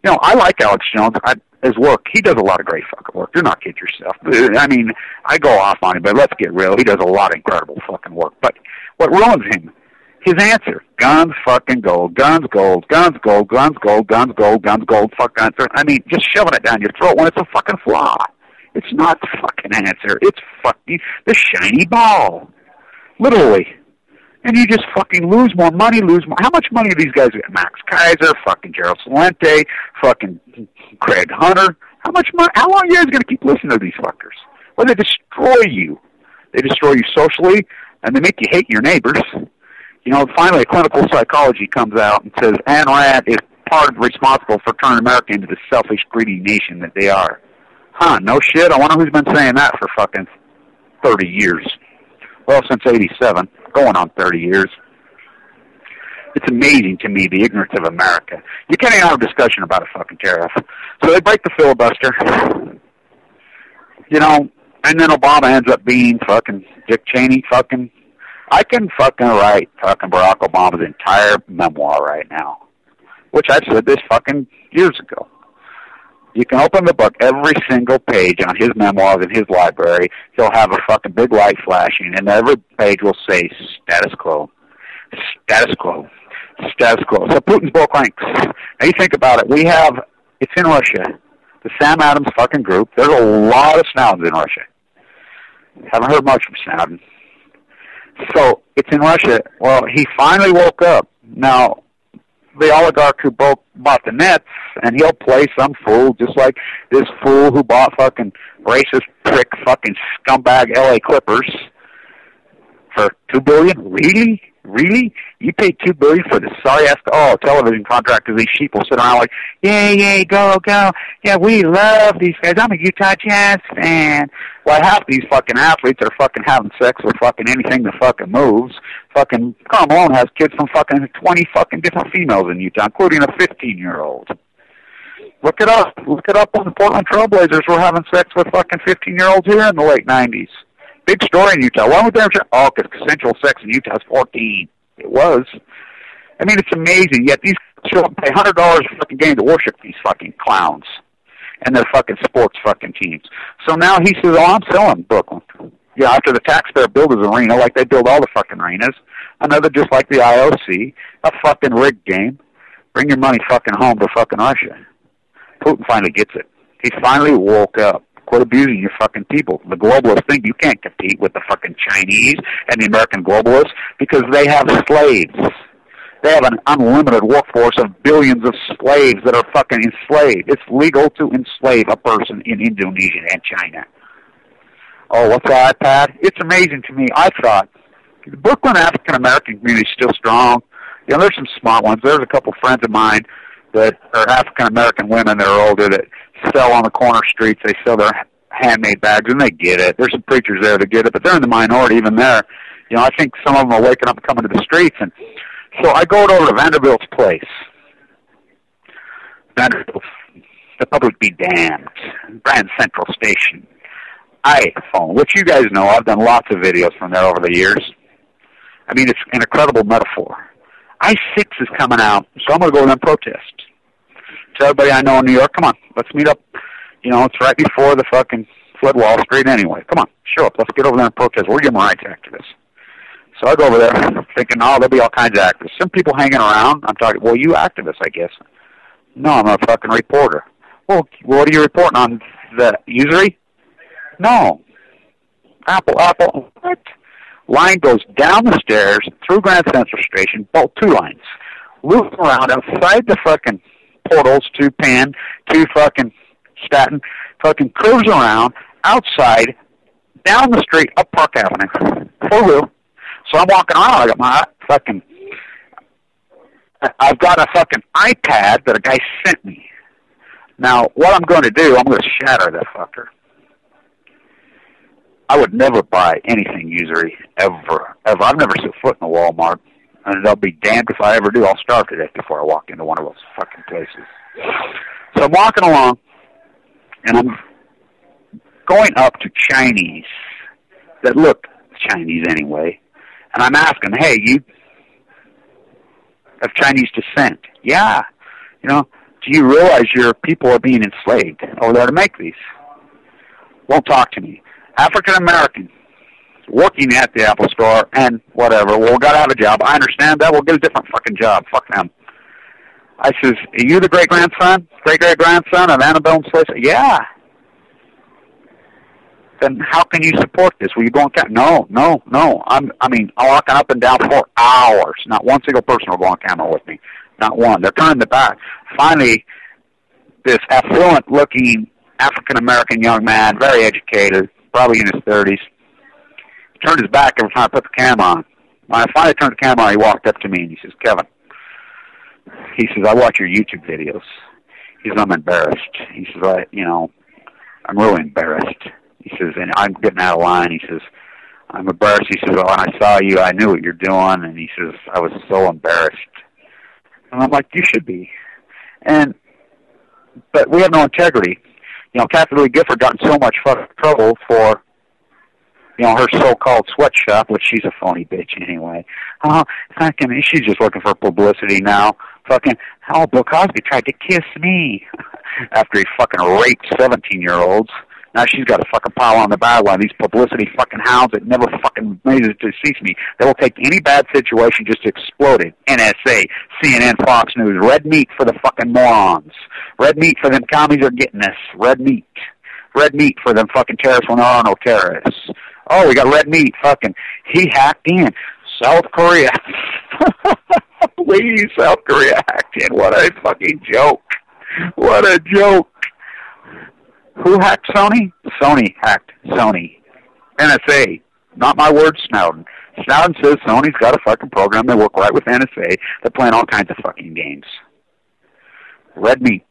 You know, I like Alex Jones. His work, he does a lot of great fucking work. Do not kid yourself. I mean, I go off on him, but let's get real. He does a lot of incredible fucking work. But what ruins him? His answer: guns, fucking gold, guns, gold, guns, gold, guns, gold, guns, gold, guns, gold, fuck guns. I mean, just shoving it down your throat when it's a fucking flaw. It's not the fucking answer. It's fucking the shiny ball. Literally. And you just fucking lose more money, lose more. How much money do these guys get? Max Kaiser, fucking Gerald Celente, fucking Craig Hunter. How much money? How long are you guys going to keep listening to these fuckers? Well, they destroy you. They destroy you socially, and they make you hate your neighbors. You know, finally, clinical psychology comes out and says Ayn Rand is part responsible for turning America into the selfish, greedy nation that they are. Huh, no shit? I wonder who's been saying that for fucking 30 years. Well, since 87, going on 30 years. It's amazing to me, the ignorance of America. You can't even have a discussion about a fucking tariff. So they break the filibuster. You know, and then Obama ends up being fucking Dick Cheney fucking. I can fucking write fucking Barack Obama's entire memoir right now, which I've said this fucking years ago. You can open the book, every single page on his memoirs in his library, he'll have a fucking big light flashing, and every page will say, status quo, status quo, status quo. So Putin's book ranks. Now you think about it. It's in Russia. The Sam Adams fucking group. There's a lot of Snowdens in Russia. Haven't heard much from Snowden. So it's in Russia. Well, he finally woke up. Now, the oligarch who bought the Nets, and he'll play some fool, just like this fool who bought fucking racist prick fucking scumbag LA Clippers for $2 billion. Really? Really? You paid $2 billion for this sorry ass television contract? Because these sheep will sit around like, yay, go, yeah, we love these guys. I'm a Utah Jazz fan. Well, half these fucking athletes are fucking having sex with fucking anything that fucking moves. Fucking Karl Malone has kids from fucking 20 fucking different females in Utah, including a 15-year-old. Look it up. Look it up on the Portland Trailblazers were having sex with fucking 15-year-olds here in the late 90s. Big story in Utah. Why would they because consensual sex in Utah is 14. It was. I mean, it's amazing. Yet these show up and pay $100 a fucking game to worship these fucking clowns and their fucking sports fucking teams. So now he says, I'm selling Brooklyn. Yeah, after the taxpayer build his arena, like they build all the fucking arenas, another just like the IOC, a fucking rigged game. Bring your money fucking home to fucking Russia. Putin finally gets it. He finally woke up. Quit abusing your fucking people. The globalists think you can't compete with the fucking Chinese and the American globalists because they have slaves. They have an unlimited workforce of billions of slaves that are fucking enslaved. It's legal to enslave a person in Indonesia and China. Oh, what's the iPad? It's amazing to me. I thought the Brooklyn African-American community is still strong. You know, there's some smart ones. There's a couple friends of mine that are African-American women that are older that sell on the corner streets. They sell their handmade bags, and they get it. There's some preachers there that get it, but they're in the minority even there. You know, I think some of them are waking up and coming to the streets. And so I go over to Vanderbilt's place. Vanderbilt, the public be damned. Grand Central Station. I ate the phone, which you guys know. I've done lots of videos from there over the years. I mean, it's an incredible metaphor. I-6 is coming out, so I'm going to go there and protest. Tell everybody I know in New York, come on, let's meet up. You know, it's right before the fucking flood Wall Street anyway. Come on, show up. Let's get over there and protest. We're human rights activists. So I go over there thinking, there'll be all kinds of activists. Some people hanging around. I'm talking, well, you activists, I guess. No, I'm a fucking reporter. Well, what are you reporting on? The usury? No. Apple. What? Line goes down the stairs, through Grand Central Station, both two lines. Loop around outside the fucking portals to Penn, to fucking Staten, fucking curves around, outside, down the street, up Park Avenue. 4-wheel. So I'm walking around, I got my fucking, I've got a fucking iPad that a guy sent me. Now, what I'm going to do, I'm going to shatter that fucker. I would never buy anything usury, ever. I've never set foot in a Walmart, and I'll be damned if I ever do. I'll starve to death before I walk into one of those fucking places. So I'm walking along, and I'm going up to Chinese that look Chinese anyway, and I'm asking, hey, you of Chinese descent? Yeah. You know, do you realize your people are being enslaved over there to make these? Won't talk to me. African-American, working at the Apple Store and whatever. Well, got to have a job. I understand that. We'll get a different fucking job. Fuck them. I says, are you the great-grandson of Annabelle and Slice? Yeah. Then how can you support this? Will you go on camera? No. I'm walking up and down for hours. Not one single person will go on camera with me. Not one. They're turning their back. Finally, this affluent-looking African-American young man, very educated, probably in his 30s, turned his back every time I put the camera on. When I finally turned the camera on, he walked up to me and he says, Kevin, he says, I watch your YouTube videos. He says, I'm embarrassed. He says, I'm really embarrassed. He says, and I'm getting out of line. He says, I'm embarrassed. He says, when I saw you, I knew what you're doing. And he says, I was so embarrassed. And I'm like, you should be. But we have no integrity. You know, Kathy Lee Gifford got in so much fucking trouble for, you know, her so-called sweatshop, which she's a phony bitch anyway. Fucking, she's just looking for publicity now. Fucking, oh, Bill Cosby tried to kiss me after he fucking raped 17-year-olds. Now she's got a fucking pile on the byline. These publicity fucking hounds that never fucking made it to cease me. They will take any bad situation just to explode it. NSA, CNN, Fox News. Red meat for the fucking morons. Red meat for them commies are getting us. Red meat. Red meat for them fucking terrorists when there are no terrorists. Oh, we got red meat. Fucking, he hacked in. South Korea. Please, South Korea hacked in. What a fucking joke. What a joke. Who hacked Sony? Sony hacked Sony. NSA. Not my word, Snowden. Snowden says Sony's got a fucking program. They work right with NSA. They're playing all kinds of fucking games. Red meat.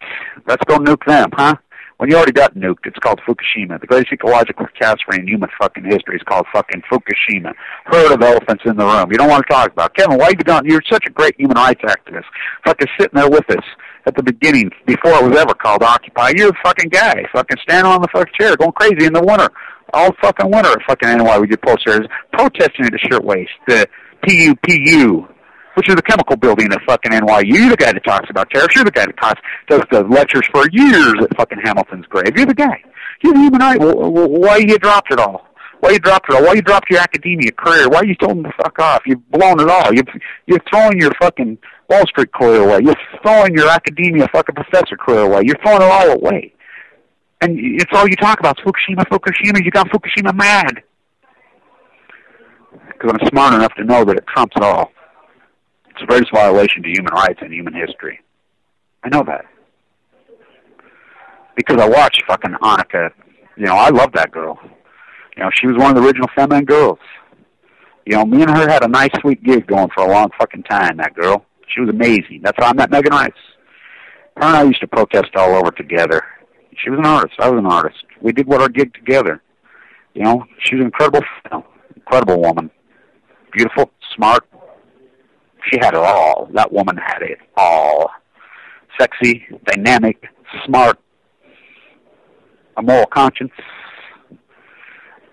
Let's go nuke them, huh? When you already got nuked, it's called Fukushima. The greatest ecological catastrophe in human fucking history is called fucking Fukushima. Herd of elephants in the room. You don't want to talk about. Kevin, why you gone? You're such a great human rights activist. Fucking sitting there with us at the beginning, before it was ever called Occupy. You're the fucking guy. Fucking standing on the fucking chair, going crazy in the winter. All fucking winter at fucking NY. We did posters protesting at the shirtwaist. The PUPU. Which is the chemical building at fucking NYU. You're the guy that talks about tariffs. You're the guy that does the lectures for years at fucking Hamilton's grave. You're the guy. You're the human right. Why you dropped it all? Why you dropped it all? Why you dropped your academia career? Why you told them to fuck off? You've blown it all. You're throwing your fucking Wall Street career away. You're throwing your academia fucking professor career away. You're throwing it all away. And it's all you talk about. It's Fukushima, Fukushima. You got Fukushima mad. Because I'm smart enough to know that it trumps it all. It's the greatest violation to human rights in human history. I know that. Because I watched fucking Annika. You know, I love that girl. You know, she was one of the original feminine girls. You know, me and her had a nice, sweet gig going for a long fucking time, that girl. She was amazing. That's how I met Megan Rice. Her and I used to protest all over together. She was an artist. I was an artist. We did our gig together. You know, she was an incredible woman. Beautiful, smart. She had it all. That woman had it all. Sexy, dynamic, smart, a moral conscience.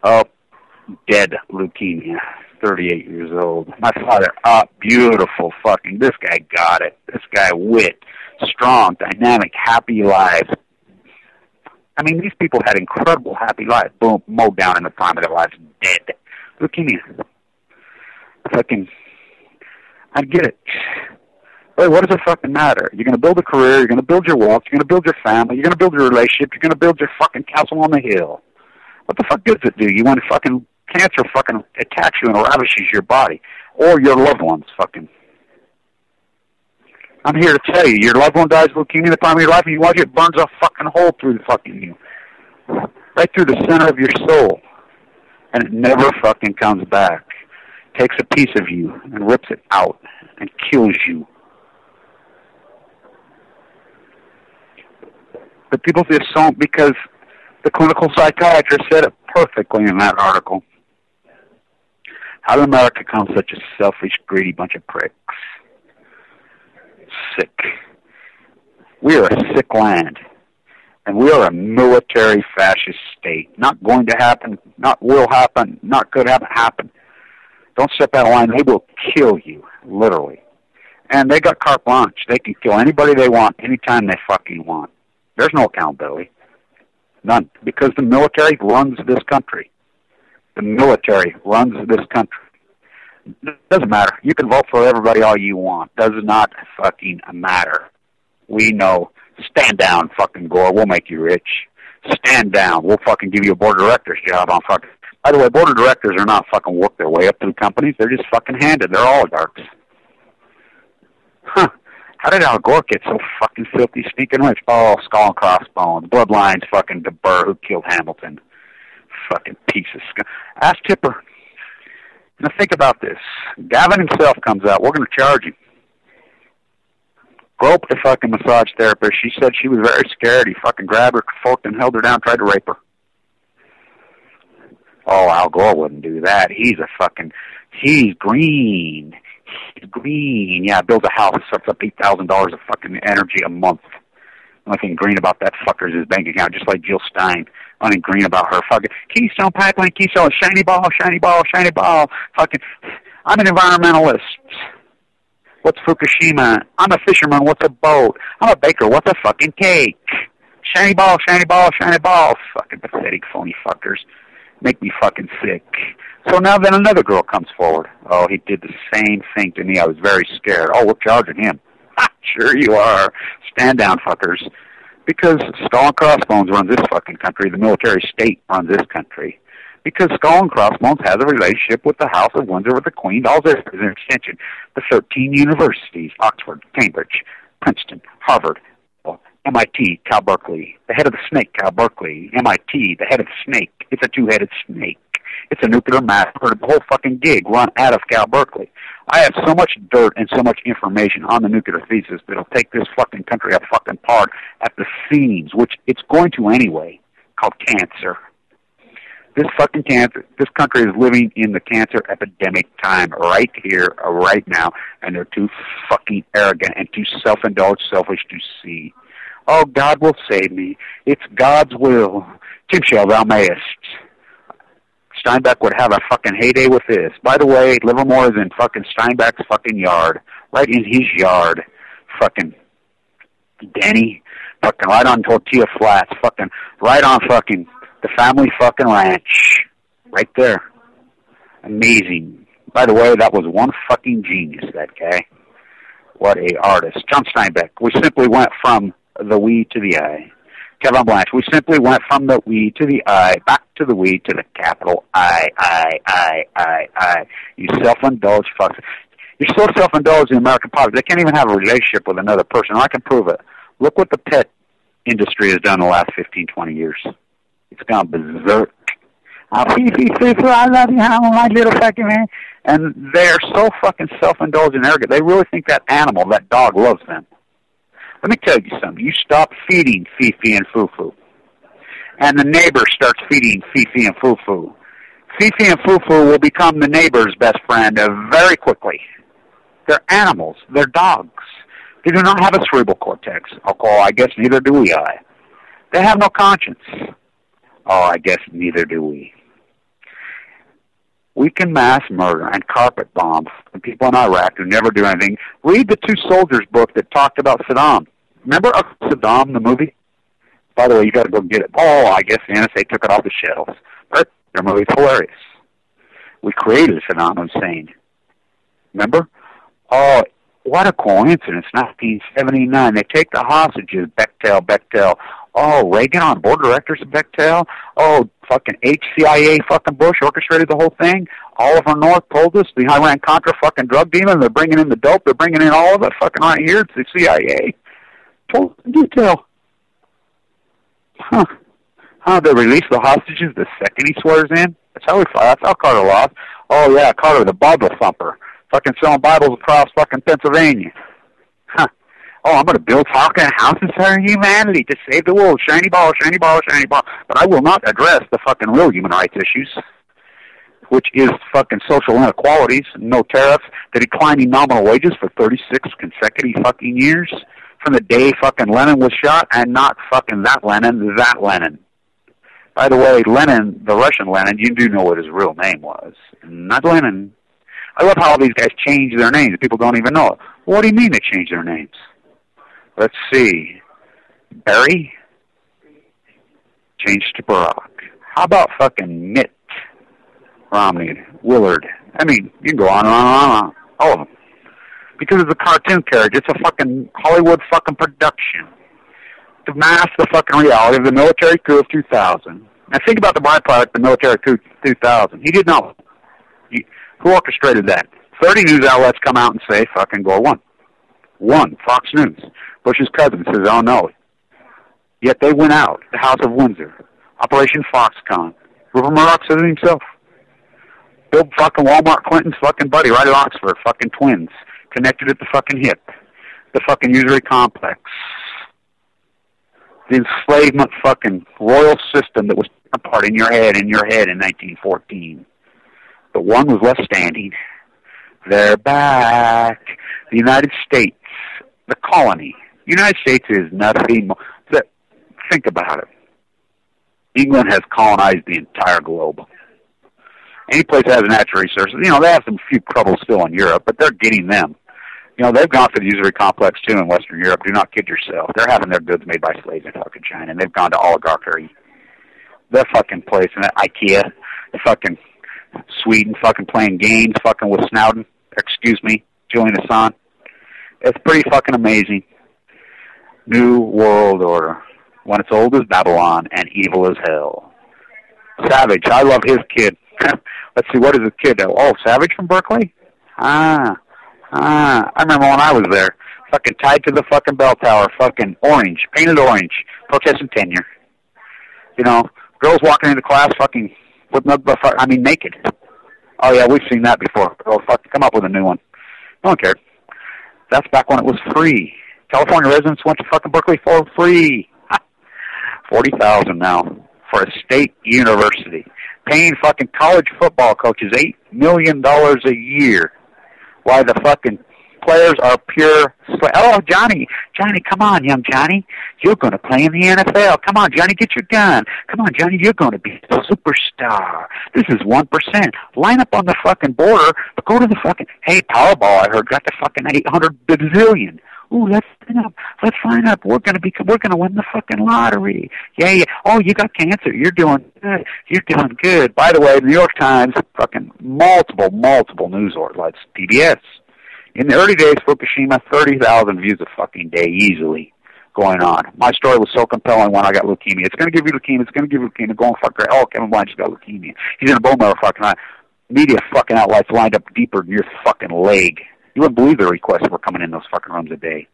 Oh, dead leukemia, 38 years old. My father, beautiful fucking, this guy got it. This guy wit, strong, dynamic, happy lives. I mean, these people had incredible happy lives. Boom, mowed down in the prime of their lives, dead. Leukemia. Fucking, I get it. Wait, what does it fucking matter? You're going to build a career, you're going to build your wealth, you're going to build your family, you're going to build your relationship, you're going to build your fucking castle on the hill. What the fuck does it do you when fucking cancer fucking attacks you and ravishes your body? Or your loved ones fucking. I'm here to tell you, your loved one dies of leukemia in the prime of your life and you watch it burns a fucking hole through the fucking you. Right through the center of your soul. And it never fucking comes back. Takes a piece of you and rips it out and kills you. But people just don't, because the clinical psychiatrist said it perfectly in that article. How did America become such a selfish, greedy bunch of pricks? Sick. We are a sick land. And we are a military fascist state. Not going to happen, not will happen, not could happen. Don't step out of line. They will kill you, literally. And they got carte blanche. They can kill anybody they want, anytime they fucking want. There's no accountability. None. Because the military runs this country. The military runs this country. It doesn't matter. You can vote for everybody all you want. Does not fucking matter. We know. Stand down, fucking Gore. We'll make you rich. Stand down. We'll fucking give you a board of directors job on fucking... By the way, board of directors are not fucking work their way up through companies. They're just fucking handed. They're oligarchs. Huh. How did Al Gore get so fucking filthy, sneaking rich? Oh, skull and crossbones. Bloodlines fucking to Burr, who killed Hamilton. Fucking piece of scum. Ask Tipper. Now think about this. Gavin himself comes out. We're going to charge him. Groped a fucking massage therapist. She said she was very scared. He fucking grabbed her, forked and held her down, tried to rape her. Oh, Al Gore wouldn't do that. He's green. He's green. Yeah, builds a house, sucks up $8,000 of fucking energy a month. The only thing green about that fucker is his bank account, just like Jill Stein. running green about her fucking Keystone Pipeline, Keystone, shiny ball, shiny ball, shiny ball. Fucking, I'm an environmentalist. What's Fukushima? I'm a fisherman. What's a boat? I'm a baker. What's a fucking cake? Shiny ball, shiny ball, shiny ball. Fucking pathetic, phony fuckers. Make me fucking sick. So now then another girl comes forward. Oh, he did the same thing to me. I was very scared. Oh, we're charging him. Ha, sure you are. Stand down, fuckers. Because Skull and Crossbones runs this fucking country. The military state runs this country. Because Skull and Crossbones has a relationship with the House of Windsor, with the Queen. All this is an extension. The 13 universities, Oxford, Cambridge, Princeton, Harvard, MIT, Cal Berkeley. The head of the snake, Cal Berkeley. MIT, the head of the snake. It's a two-headed snake. It's a nuclear massacre. The whole fucking gig run out of Cal Berkeley. I have so much dirt and so much information on the nuclear thesis that'll take this fucking country apart at the seams, which it's going to anyway, called cancer. This fucking cancer, this country is living in the cancer epidemic time right here, right now, and they're too fucking arrogant and too self-indulged, selfish to see. Oh, God will save me. It's God's will. Tim Shell, thou mayest. Steinbeck would have a fucking heyday with this. By the way, Livermore is in fucking Steinbeck's fucking yard. Right in his yard. Fucking Denny. Fucking right on Tortilla Flats. Fucking right on fucking the family fucking ranch. Right there. Amazing. By the way, that was one fucking genius, that guy. What a artist. John Steinbeck. We simply went from the we to the I. Kevin Blanch. We simply went from the we to the I, back to the we to the capital I. You self-indulged fucks. You're so self-indulged in the American public. They can't even have a relationship with another person. I can prove it. Look what the pet industry has done the last 15, 20 years. It's gone berserk. I love you, my little fucking man. And they're so fucking self-indulgent and arrogant. They really think that animal, that dog, loves them. Let me tell you something. You stop feeding Fifi and Fufu, and the neighbor starts feeding Fifi and Fufu. Fifi and Fufu will become the neighbor's best friend very quickly. They're animals. They're dogs. They do not have a cerebral cortex. Oh, I guess neither do we. They have no conscience. Oh, I guess neither do we. We can mass murder and carpet bomb the people in Iraq who never do anything. Read the Two Soldiers book that talked about Saddam. Remember Saddam, the movie? By the way, you got to go get it. Oh, I guess the NSA took it off the shelves. But their movie's hilarious. We created Saddam Hussein. Remember? Oh, what a coincidence. 1979. They take the hostages. Bechtel. Oh, Reagan on board directors of Bechtel. Oh, fucking HCIA fucking Bush orchestrated the whole thing. Oliver North told us the Iran-Contra fucking drug dealer. They're bringing in the dope. They're bringing in all of it fucking right here. It's the CIA. Told in detail. They release the hostages the second he swears in? That's how Carter lost. Oh, yeah, Carter, the Bible thumper. Fucking selling Bibles across fucking Pennsylvania. Oh, I'm going to build fucking houses for humanity to save the world. Shiny ball, shiny ball, shiny ball. But I will not address the fucking real human rights issues, which is fucking social inequalities, no tariffs, the declining nominal wages for 36 consecutive fucking years from the day fucking Lenin was shot, and not fucking that Lenin. By the way, Lenin, the Russian Lenin, you do know what his real name was. Not Lenin. I love how all these guys change their names. People don't even know it. What do you mean they change their names? Let's see. Barry? Changed to Barack. How about fucking Mitt Romney? Willard? I mean, you can go on and on and on. All of them. Because it's a cartoon character. It's a fucking Hollywood fucking production to mask the fucking reality of the military coup of 2000. Now think about the byproduct of the military coup of 2000. He did not. Who orchestrated that? 30 news outlets come out and say fucking Gore won. Fox News. Bush's cousin says, oh no. Yet they went out. The House of Windsor. Operation Foxconn. Rupert Murdoch says it himself. Bill fucking Walmart Clinton's fucking buddy right at Oxford. Fucking twins. Connected at the fucking hip. The fucking usury complex. The enslavement fucking royal system that was apart in your head in 1914. But one was left standing. They're back. The United States. The colony. The United States is nothing more. Think about it. England has colonized the entire globe. Any place that has natural resources, they have some few troubles still in Europe, but they're getting them. They've gone for the usury complex, too, in Western Europe. Do not kid yourself. They're having their goods made by slaves in fucking China, and they've gone to oligarchy. Their fucking place in IKEA, fucking Sweden, fucking playing games, fucking with Snowden, Julian Assange. It's pretty fucking amazing. New World Order. When it's old as Babylon and evil as hell. Savage, I love his kid. Let's see, what is his kid? Oh, Savage from Berkeley? I remember when I was there. Fucking tied to the fucking bell tower, fucking orange, painted orange, protesting tenure. Girls walking into class fucking naked. Oh yeah, we've seen that before. Oh fuck, come up with a new one. No one cared. That's back when it was free. California residents went to fucking Berkeley for free. $40,000 now for a state university, paying fucking college football coaches $8 million a year. Why the fucking players are pure oh, Johnny, come on, young Johnny. You're going to play in the NFL. Come on, Johnny, get your gun. Come on, Johnny, you're going to be a superstar. This is 1%. Line up on the fucking border, but go to the fucking, hey, Powerball, I heard, got the fucking 800 bazillion. Ooh, let's sign up. We're gonna win the fucking lottery. Yeah. Oh, you got cancer. You're doing good. By the way, the New York Times, fucking multiple news outlets, PBS. In the early days, Fukushima, 30,000 views a fucking day easily going on. My story was so compelling when I got leukemia. It's gonna give you leukemia. It's gonna give you leukemia. Go and fuck right. Oh, Kevin Blanch got leukemia. He's in a bone marrow fucking eye. Media fucking outlets lined up deeper than your fucking leg. You wouldn't believe the requests that were coming in those fucking rooms a day.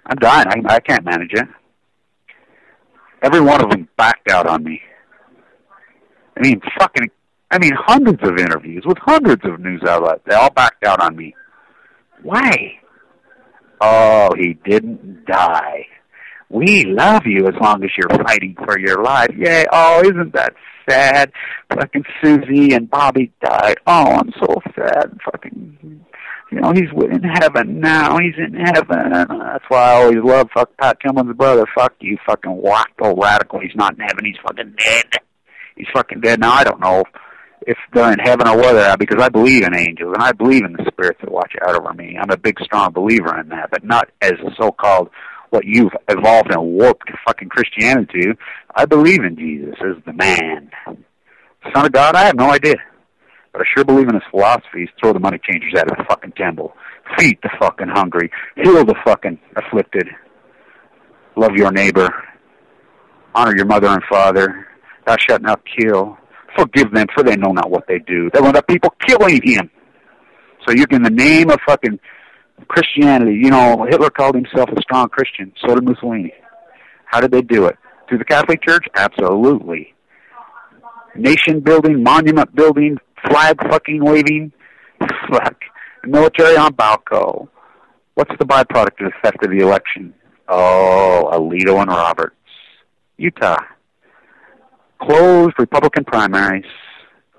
I'm dying. I can't manage it. Every one of them backed out on me. Hundreds of interviews with hundreds of news outlets. They all backed out on me. Why? Oh, he didn't die. We love you as long as you're fighting for your life. Yay. Oh, isn't that sad? Fucking Susie and Bobby died. Oh, I'm so sad. Fucking... he's in heaven now. He's in heaven. That's why I always love Pat Tillman's brother. Fuck you, fucking whacked old radical. He's not in heaven. He's fucking dead. He's fucking dead. Now, I don't know if they're in heaven or where they're at, because I believe in angels, and I believe in the spirits that watch out over me. I'm a big, strong believer in that, but not as a so-called what you've evolved and warped fucking Christianity to. I believe in Jesus as the man. Son of God, I have no idea. But I sure believe in his philosophies. Throw the money changers out of the fucking temple. Feed the fucking hungry. Heal the fucking afflicted. Love your neighbor. Honor your mother and father. Thou shalt not kill. Forgive them, for they know not what they do. They want the people killing him. So you can, in the name of fucking Christianity, Hitler called himself a strong Christian. So did Mussolini. How did they do it? Through the Catholic Church? Absolutely. Nation building, monument building, flag fucking waving, fuck, military on Balco. What's the byproduct of the theft of the election? Oh, Alito and Roberts. Utah. Closed Republican primaries.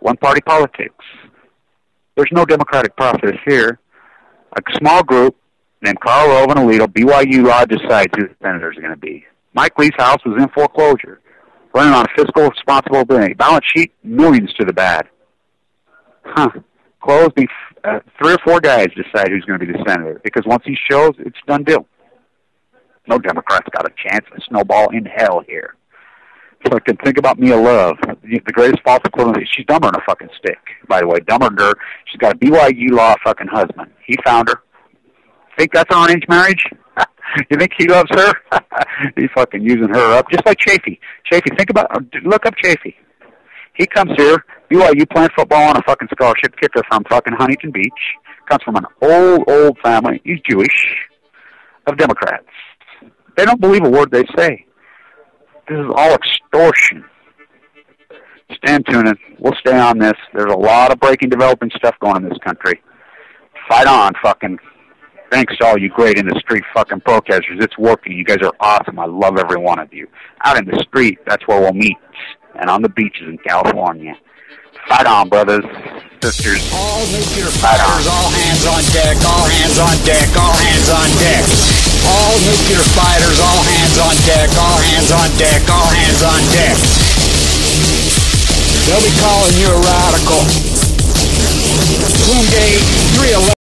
One-party politics. There's no democratic process here. A small group named Karl Rove and Alito, BYU law decides who the senators are going to be. Mike Lee's house was in foreclosure. Running on a fiscal responsible balance sheet, millions to the bad. Closed. 3 or 4 guys decide who's going to be the senator, because once he shows, it's done deal. No Democrats got a chance. A snowball in hell here. So I can think about Mia Love, the greatest false equivalent. She's dumber than a fucking stick, by the way. Dumber than her. She's got a BYU law fucking husband. He found her. Think that's an arranged marriage? You think he loves her? He's fucking using her up, just like Chafee. Look up Chafee. He comes here, BYU playing football on a fucking scholarship, kicker from fucking Huntington Beach. Comes from an old family. He's Jewish, of Democrats. They don't believe a word they say. This is all extortion. Stand tuned. We'll stay on this. There's a lot of breaking, developing stuff going on in this country. Fight on, fucking. Thanks to all you great in the street fucking protesters. It's working. You guys are awesome. I love every one of you. Out in the street, that's where we'll meet. And on the beaches in California. Fight on, brothers, sisters. All nuclear fighters, all hands on deck, all hands on deck, all hands on deck. All nuclear fighters, all hands on deck, all hands on deck, all hands on deck. They'll be calling you a radical. Plumegate 311.